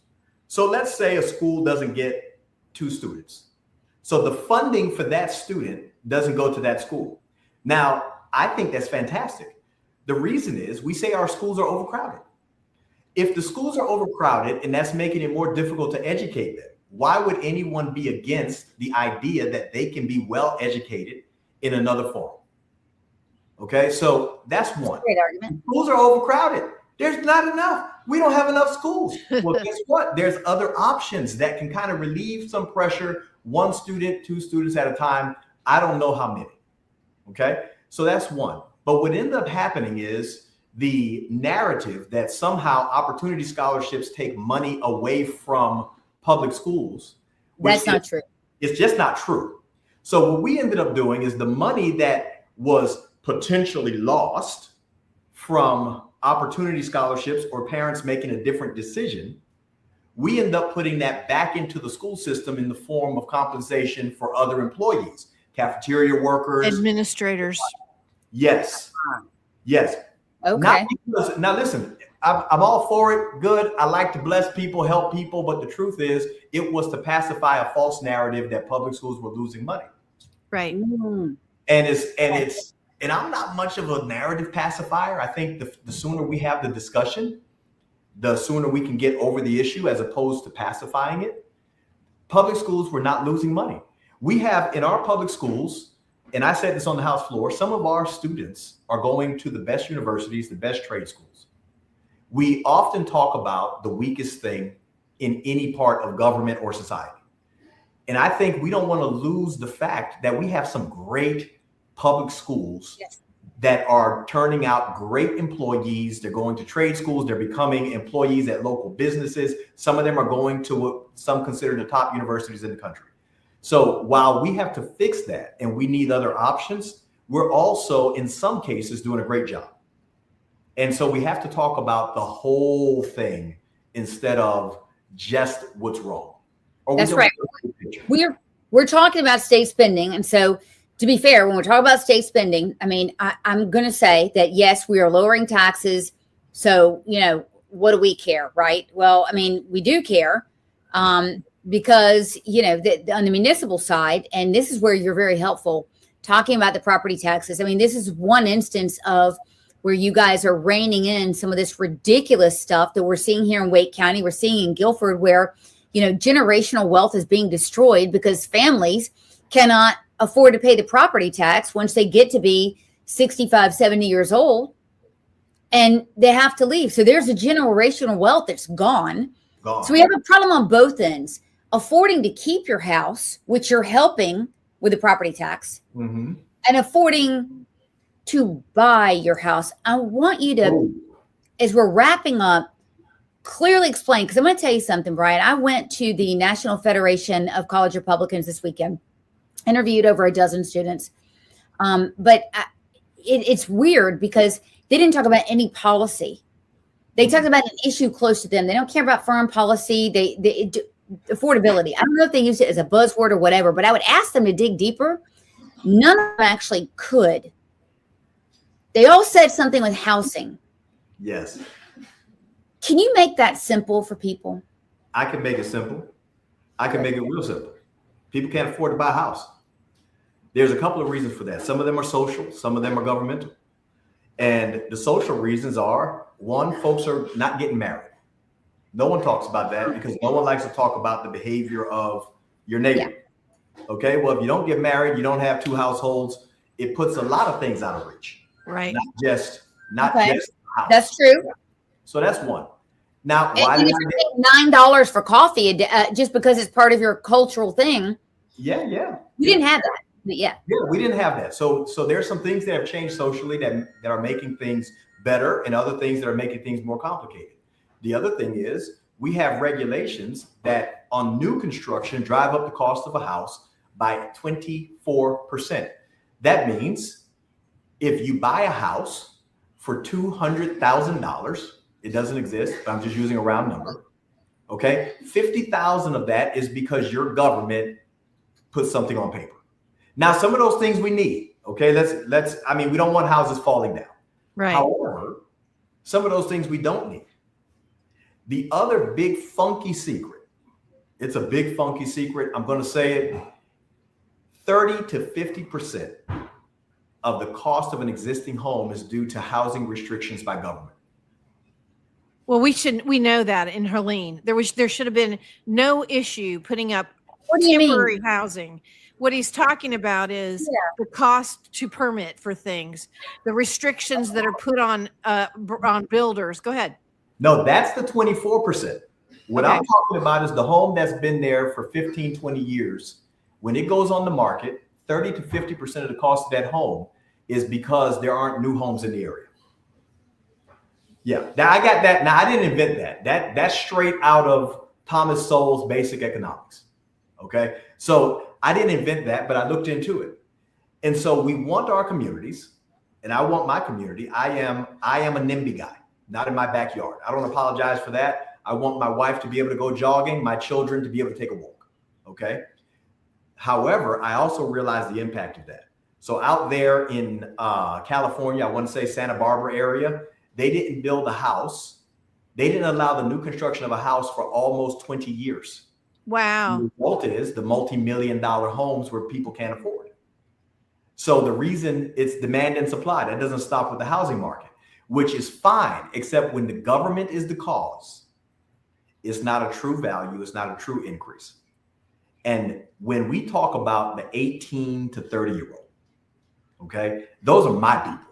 So let's say a school doesn't get 2 students. So the funding for that student doesn't go to that school. Now, I think that's fantastic. The reason is we say our schools are overcrowded. If the schools are overcrowded and that's making it more difficult to educate them, why would anyone be against the idea that they can be well educated in another form? Okay, so that's one. Great argument. Schools are overcrowded. There's not enough. We don't have enough schools. Well, guess what? There's other options that can kind of relieve some pressure. 1 student, 2 students at a time. I don't know how many. Okay, so that's one. But what ended up happening is the narrative that somehow opportunity scholarships take money away from public schools. That's not true. It's just not true. So what we ended up doing is the money that was potentially lost from opportunity scholarships or parents making a different decision, we end up putting that back into the school system in the form of compensation for other employees, cafeteria workers, administrators. Yes. Yes. Okay. Now listen, I'm all for it. Good. I like to bless people, help people. But the truth is, it was to pacify a false narrative that public schools were losing money. Right. Mm. And I'm not much of a narrative pacifier. I think the sooner we have the discussion, the sooner we can get over the issue as opposed to pacifying it. Public schools were not losing money. We have in our public schools, and I said this on the House floor, some of our students are going to the best universities, the best trade schools. We often talk about the weakest thing in any part of government or society. And I think we don't want to lose the fact that we have some great public schools that are turning out great employees. They're going to trade schools. They're becoming employees at local businesses. Some of them are going to what some consider the top universities in the country. So while we have to fix that and we need other options, we're also in some cases doing a great job. And so we have to talk about the whole thing instead of just what's wrong. That's right. We're talking about state spending. And so to be fair, when we're talking about state spending, I mean, I'm going to say that, yes, we are lowering taxes. So, what do we care? Right. Well, I mean, we do care. Because, on the municipal side, and this is where you're very helpful talking about the property taxes. I mean, this is one instance of where you guys are reining in some of this ridiculous stuff that we're seeing here in Wake County. We're seeing in Guilford where, generational wealth is being destroyed because families cannot afford to pay the property tax once they get to be 65, 70 years old, and they have to leave. So there's a generational wealth that's gone. So we have a problem on both ends. Affording to keep your house, which you're helping with the property tax, and affording to buy your house. I want you to, as we're wrapping up, clearly explain, because I'm going to tell you something, Brian. I went to the National Federation of College Republicans this weekend, interviewed over a dozen students. But it's weird because they didn't talk about any policy. They talked about an issue close to them. They don't care about foreign policy. They affordability. I don't know if they used it as a buzzword or whatever, but I would ask them to dig deeper. None of them actually could. They all said something with housing. Yes. Can you make that simple for people? I can make it simple. I can make it real simple. People can't afford to buy a house. There's a couple of reasons for that. Some of them are social. Some of them are governmental. And the social reasons are, one, folks are not getting married. No one talks about that because no one likes to talk about the behavior of your neighbor. Yeah. Okay, well, if you don't get married, you don't have 2 households, it puts a lot of things out of reach. Right. Not just house. That's true. So that's one. Now, why did you pay $9 for coffee just because it's part of your cultural thing? Yeah. You didn't have that. Yeah, we didn't have that. So there's some things that have changed socially that are making things better and other things that are making things more complicated. The other thing is we have regulations that on new construction drive up the cost of a house by 24%. That means if you buy a house for $200,000, it doesn't exist, but I'm just using a round number. Okay, 50,000 of that is because your government put something on paper. Now, some of those things we need. Okay, we don't want houses falling down. Right. However, some of those things we don't need. The other big funky secret, it's a big funky secret. I'm going to say it, 30 to 50% of the cost of an existing home is due to housing restrictions by government. Well, we know that in Helene, there should have been no issue putting up What do you temporary mean? housing. What he's talking about is the cost to permit for things, the restrictions that are put on builders. Go ahead. No, that's the 24%. What Okay. I'm talking about is the home that's been there for 15, 20 years. When it goes on the market, 30 to 50% of the cost of that home is because there aren't new homes in the area. Yeah, now I got that. Now I didn't invent that. That's straight out of Thomas Sowell's Basic Economics. Okay, so I didn't invent that, but I looked into it. And so we want our communities, and I want my community. I am a NIMBY guy, not in my backyard. I don't apologize for that. I want my wife to be able to go jogging, my children to be able to take a walk. Okay. However, I also realize the impact of that. So out there in California, I want to say Santa Barbara area, they didn't build a house. They didn't allow the new construction of a house for almost 20 years. Wow. The result is the multi-million-dollar homes where people can't afford. So the reason it's demand and supply, that doesn't stop with the housing market, which is fine, except when the government is the cause, it's not a true value. It's not a true increase. And when we talk about the 18 to 30-year-old, okay, those are my people.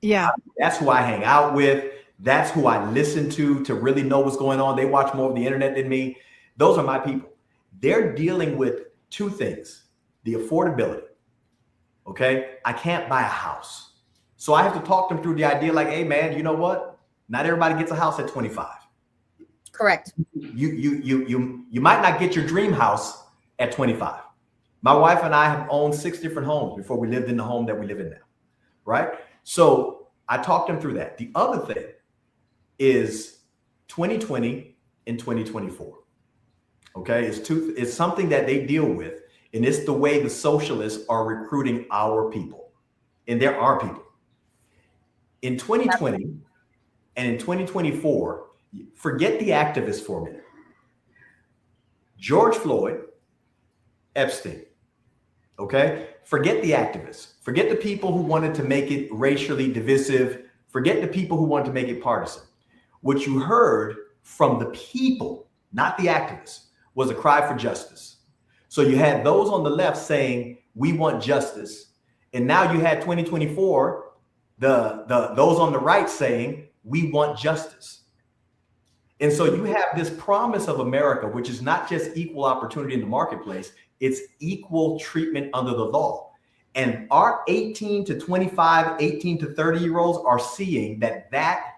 Yeah. That's who I hang out with. That's who I listen to really know what's going on. They watch more of the internet than me. Those are my people. They're dealing with two things: the affordability. Okay. I can't buy a house. So I have to talk them through the idea like, hey man, you know what? Not everybody gets a house at 25. Correct. You might not get your dream house at 25. My wife and I have owned 6 different homes before we lived in the home that we live in now. Right. So I talked them through that. The other thing is 2020 and 2024. Okay, it's something that they deal with, and it's the way the socialists are recruiting our people, and they're our people. In 2020 and in 2024, forget the activists for a minute. George Floyd, Epstein. Okay, forget the activists. Forget the people who wanted to make it racially divisive. Forget the people who wanted to make it partisan. What you heard from the people, not the activists, was a cry for justice. So you had those on the left saying, we want justice. And now you had 2024, those on the right saying, we want justice. And so you have this promise of America, which is not just equal opportunity in the marketplace, it's equal treatment under the law. And our 18 to 25, 18 to 30-year-olds are seeing that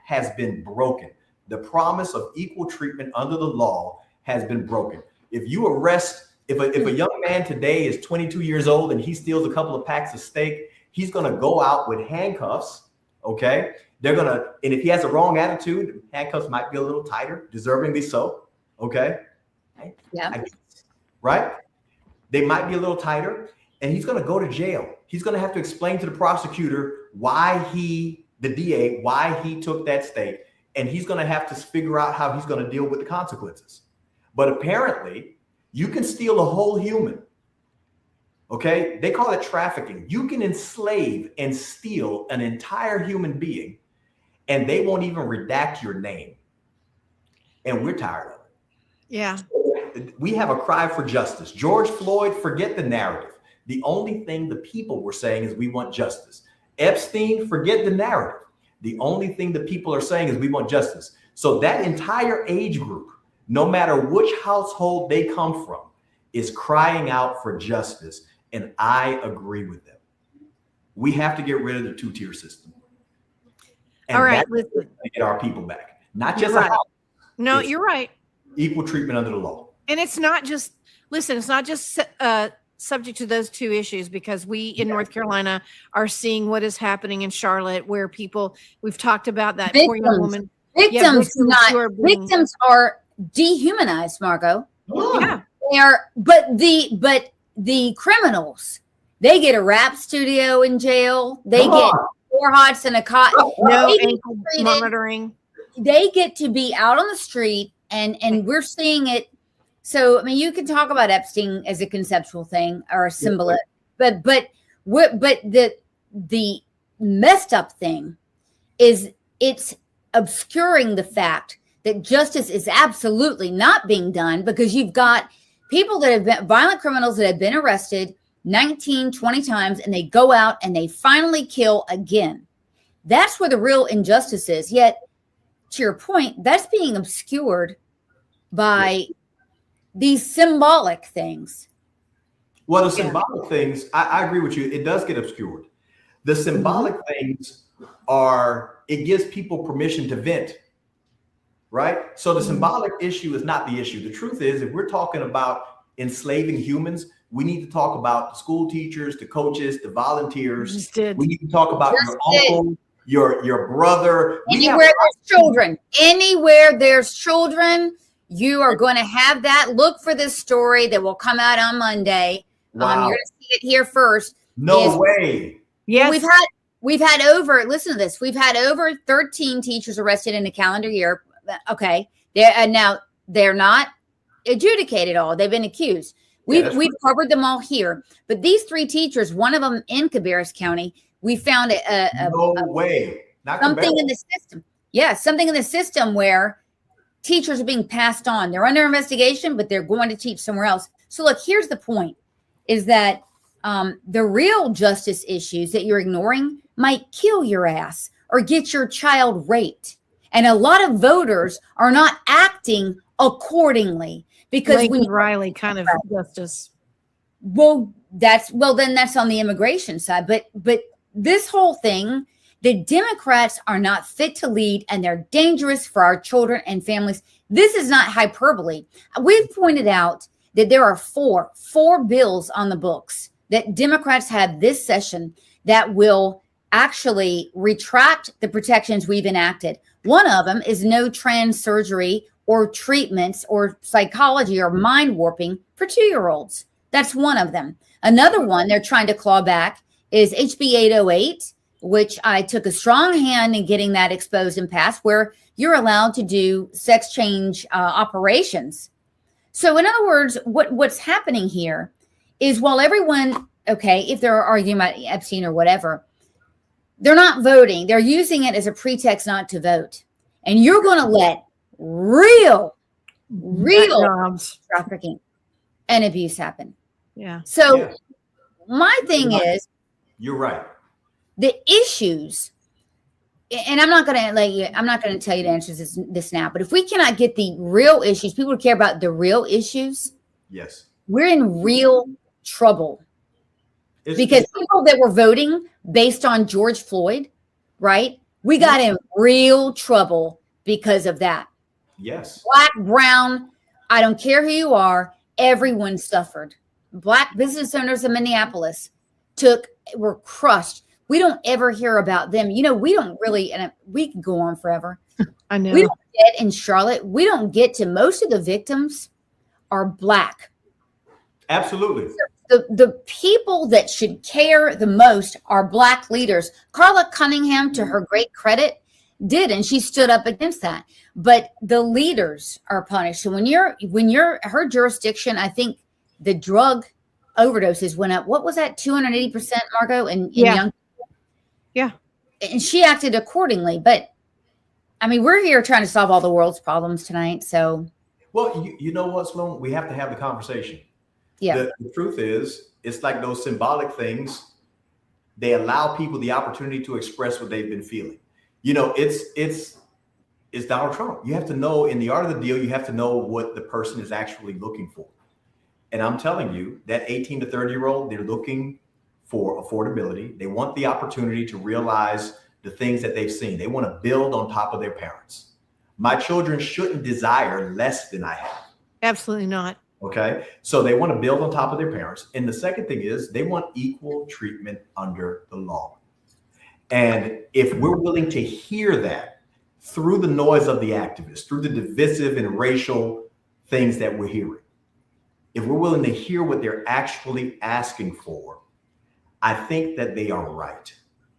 has been broken. The promise of equal treatment under the law has been broken. If you arrest, if a young man today is 22 years old and he steals a couple of packs of steak, he's going to go out with handcuffs. Okay. And if he has a wrong attitude, handcuffs might be a little tighter, deservingly so. Okay. Yeah. Right. They might be a little tighter, and he's going to go to jail. He's going to have to explain to the prosecutor the DA, why he took that steak. And he's going to have to figure out how he's going to deal with the consequences. But apparently, you can steal a whole human. Okay? They call it trafficking. You can enslave and steal an entire human being, and they won't even redact your name. And we're tired of it. Yeah. We have a cry for justice. George Floyd, forget the narrative. The only thing the people were saying is we want justice. Epstein, forget the narrative. The only thing the people are saying is we want justice. So that entire age group, no matter which household they come from, is crying out for justice. And I agree with them. We have to get rid of the two-tier system. And all right, listen. To get our people back. Not just right. a house. No, you're right. Equal treatment under the law. And it's not just, subject to those two issues, because we in North Carolina are seeing what is happening in Charlotte, where we've talked about that poor young woman. Victims are dehumanized, Margot. Yeah. They are, but the criminals, they get a rap studio in jail. They get 4 hots and a cot. No ankle monitoring. They get to be out on the street, and we're seeing it. So, I mean, you can talk about Epstein as a conceptual thing or a symbol, but the messed up thing is it's obscuring the fact that justice is absolutely not being done, because you've got people that have been violent criminals that have been arrested 19, 20 times, and they go out and they finally kill again. That's where the real injustice is. Yet, to your point, that's being obscured by these symbolic things. Well, the symbolic things, I agree with you. It does get obscured. The symbolic things it gives people permission to vent, right? So the symbolic issue is not the issue. The truth is, if we're talking about enslaving humans, we need to talk about the school teachers, the coaches, the volunteers. We need to talk about your uncle, your brother. Anywhere there's children, you are going to have that. Look for this story that will come out on Monday. Wow. You're going to see it here first. No way. Yes. We've had over, listen to this, we've had over 13 teachers arrested in a calendar year. Okay. Now they're not adjudicated all. They've been accused. We've covered them all here. But these 3 teachers, one of them in Cabarrus County, we found something in the system. Yeah, something in the system where teachers are being passed on. They're under investigation, but they're going to teach somewhere else. So look, here's the point, is that the real justice issues that you're ignoring might kill your ass or get your child raped. And a lot of voters are not acting accordingly, because Riley kind of justice. Then that's on the immigration side. But this whole thing, the Democrats are not fit to lead, and they're dangerous for our children and families. This is not hyperbole. We've pointed out that there are four bills on the books that Democrats have this session that will actually retract the protections we've enacted. One of them is no trans surgery or treatments or psychology or mind warping for 2-year-olds. That's one of them. Another one they're trying to claw back is HB 808, which I took a strong hand in getting that exposed and passed, where you're allowed to do sex change operations. So in other words, what's happening here is, while everyone, if they're arguing about Epstein or whatever, they're not voting. They're using it as a pretext not to vote. And you're going to let real trafficking and abuse happen. Yeah. So my thing is, you're right. The issues, and I'm not going to tell you to answer this now, but if we cannot get the real issues, people who care about the real issues, yes, we're in real trouble. Because people that were voting based on George Floyd, right? We got in real trouble because of that. Yes. Black, brown, I don't care who you are, everyone suffered. Black business owners in Minneapolis were crushed. We don't ever hear about them. We don't really, and we can go on forever. I know. We don't get in Charlotte. We don't get to, most of the victims are Black. Absolutely. The people that should care the most are Black leaders. Carla Cunningham, to her great credit, did, and she stood up against that. But the leaders are punished. So when her jurisdiction, I think the drug overdoses went up. What was that? 280%, Margot, in young people? Yeah. And she acted accordingly. But I mean, we're here trying to solve all the world's problems tonight. So, well, you know what, Sloan? We have to have the conversation. Yeah. The truth is, it's like those symbolic things. They allow people the opportunity to express what they've been feeling. It's Donald Trump. You have to know, in the art of the deal, you have to know what the person is actually looking for. And I'm telling you, that 18 to 30-year-old, they're looking for affordability. They want the opportunity to realize the things that they've seen. They want to build on top of their parents. My children shouldn't desire less than I have. Absolutely not. Okay. So they want to build on top of their parents. And the second thing is, they want equal treatment under the law. And if we're willing to hear that through the noise of the activists, through the divisive and racial things that we're hearing, if we're willing to hear what they're actually asking for, I think that they are right.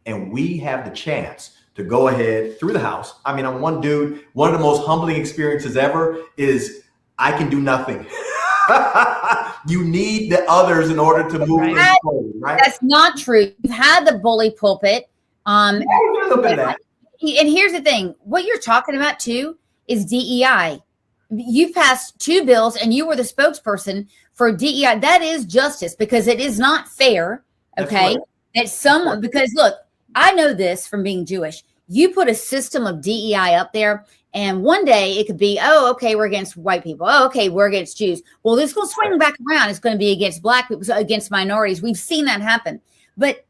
And we have the chance to go ahead through the House. I mean, I'm one dude, one of the most humbling experiences ever is I can do nothing. You need the others in order to move things forward, right? That's not true. You've had the bully pulpit. And here's the thing. What you're talking about, too, is DEI. You passed 2 bills and you were the spokesperson for DEI. That is justice, because it is not fair. Okay. Because look, I know this from being Jewish. You put a system of DEI up there, and one day it could be, oh, okay, we're against white people. Oh, okay, we're against Jews. Well, this will swing back around. It's going to be against black people, against minorities. We've seen that happen. But,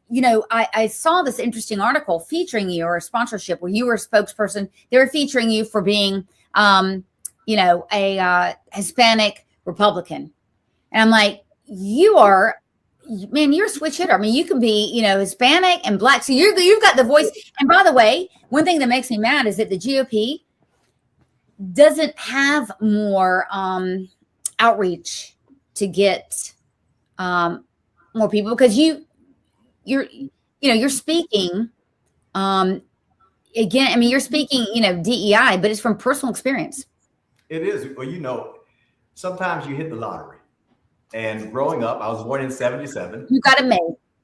I saw this interesting article featuring you, or a sponsorship where you were a spokesperson. They were featuring you for being, a Hispanic Republican. And I'm like, you're a switch hitter. I mean, you can be, Hispanic and black. So you've got the voice. And by the way, one thing that makes me mad is that the GOP doesn't have more outreach to get more people, because you're speaking again. I mean, you're speaking, DEI, but it's from personal experience. It is. Well, sometimes you hit the lottery. And growing up, I was born in 77. You got it made.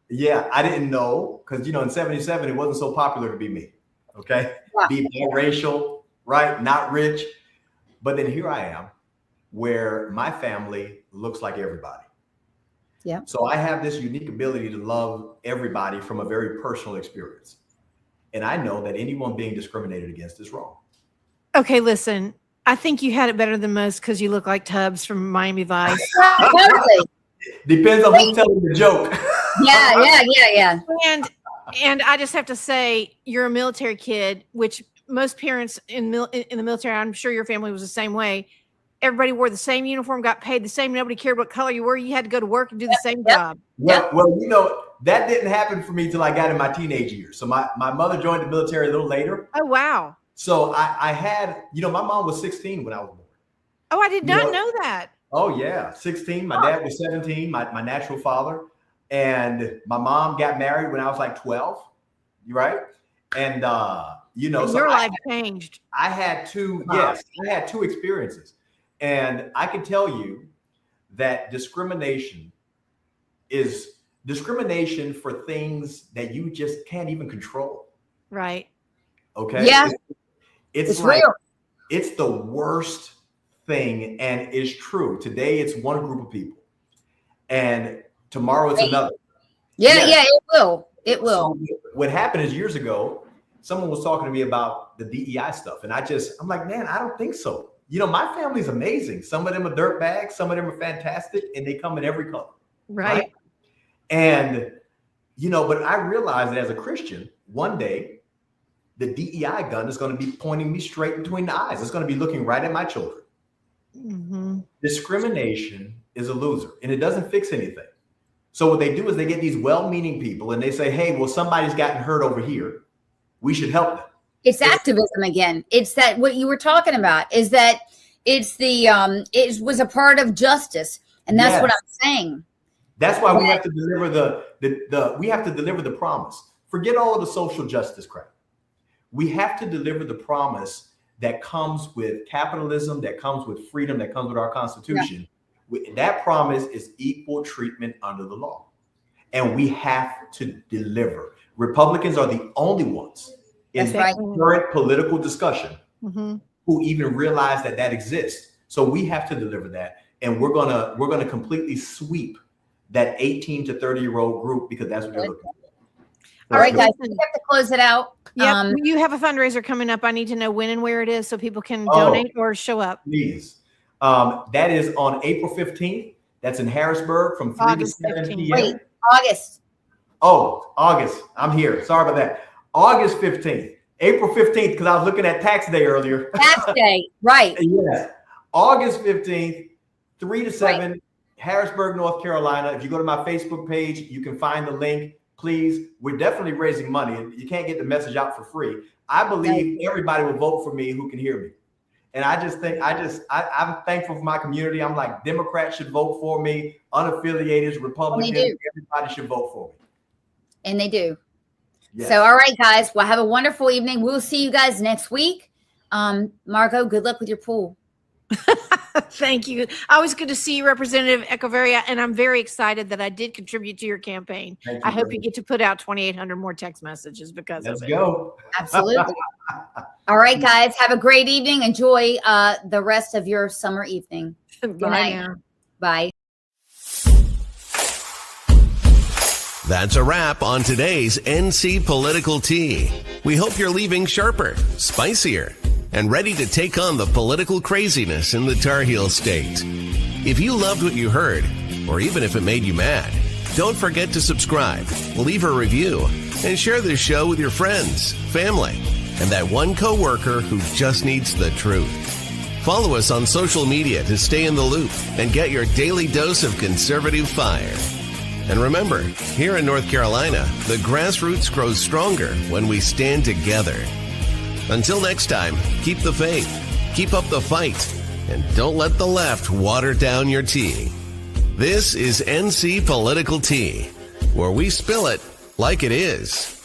Yeah, I didn't know, because, in 77, it wasn't so popular to be me. Okay. Yeah. Be biracial, right? Not rich. But then here I am, where my family looks like everybody. Yeah. So I have this unique ability to love everybody from a very personal experience. And I know that anyone being discriminated against is wrong. Okay, listen. I think you had it better than most because you look like Tubbs from Miami Vice. Depends on who's telling the joke. Yeah. And I just have to say, you're a military kid, which most parents in the military, I'm sure your family was the same way. Everybody wore the same uniform, got paid the same. Nobody cared what color you were. You had to go to work and do the same job. Well, that didn't happen for me till I got in my teenage years. So my mother joined the military a little later. Oh, wow. So I had, my mom was 16 when I was born. Oh, I did not know that. Oh, yeah. 16. My dad was 17, my natural father. And my mom got married when I was like 12. Right? And, so your life changed. I had two experiences. And I can tell you that discrimination is discrimination for things that you just can't even control. Right. Okay. Yeah. It's like, real. It's the worst thing. And it's true. Today, it's one group of people. And tomorrow, it's another. Yeah, it will. It will. So what happened is, years ago, someone was talking to me about the DEI stuff. And I'm like, man, I don't think so. My family's amazing. Some of them are dirtbags. Some of them are fantastic. And they come in every color. Right. And, but I realized that as a Christian, one day, the DEI gun is going to be pointing me straight between the eyes. It's going to be looking right at my children. Mm-hmm. Discrimination is a loser, and it doesn't fix anything. So what they do is they get these well-meaning people and they say, hey, well, somebody's gotten hurt over here. We should help them. It's activism again. It's that what you were talking about is that it's it was a part of justice. And that's what I'm saying. That's why we have to deliver we have to deliver the promise. Forget all of the social justice crap. We have to deliver the promise that comes with capitalism, that comes with freedom, that comes with our Constitution. Yeah. That promise is equal treatment under the law. And we have to deliver. Republicans are the only ones in current political discussion who even realize that exists. So we have to deliver that. And we're gonna completely sweep that 18 to 30-year-old group, because that's what they're looking for. All right, guys, we have to close it out. Yeah, you have a fundraiser coming up. I need to know when and where it is so people can donate or show up. Please. That is on April 15th. That's in Harrisburg from 3 to 7 p.m. Wait, August. Oh, August. I'm here. Sorry about that. August 15th. April 15th, because I was looking at tax day earlier. Tax day, right. Yes. August 15th, 3 to 7, Harrisburg, North Carolina. If you go to my Facebook page, you can find the link. Please, we're definitely raising money. You can't get the message out for free. I believe everybody will vote for me who can hear me. And I just think, I'm thankful for my community. I'm like, Democrats should vote for me, unaffiliated, Republicans, everybody should vote for me. And they do. Yes. So, all right, guys, well, have a wonderful evening. We'll see you guys next week. Margot, good luck with your pool. Thank you. Always good to see you, Representative Echevarria, and I'm very excited that I did contribute to your campaign. I hope you get to put out 2,800 more text messages because Let's of it. go. Absolutely. All right, guys. Have a great evening. Enjoy the rest of your summer evening. Good Bye night. now. Bye. That's a wrap on today's NC Political Tea. We hope you're leaving sharper, spicier, and ready to take on the political craziness in the Tar Heel State. If you loved what you heard, or even if it made you mad, don't forget to subscribe, leave a review, and share this show with your friends, family, and that one coworker who just needs the truth. Follow us on social media to stay in the loop and get your daily dose of conservative fire. And remember, here in North Carolina, the grassroots grows stronger when we stand together. Until next time, keep the faith, keep up the fight, and don't let the left water down your tea. This is NC Political Tea, where we spill it like it is.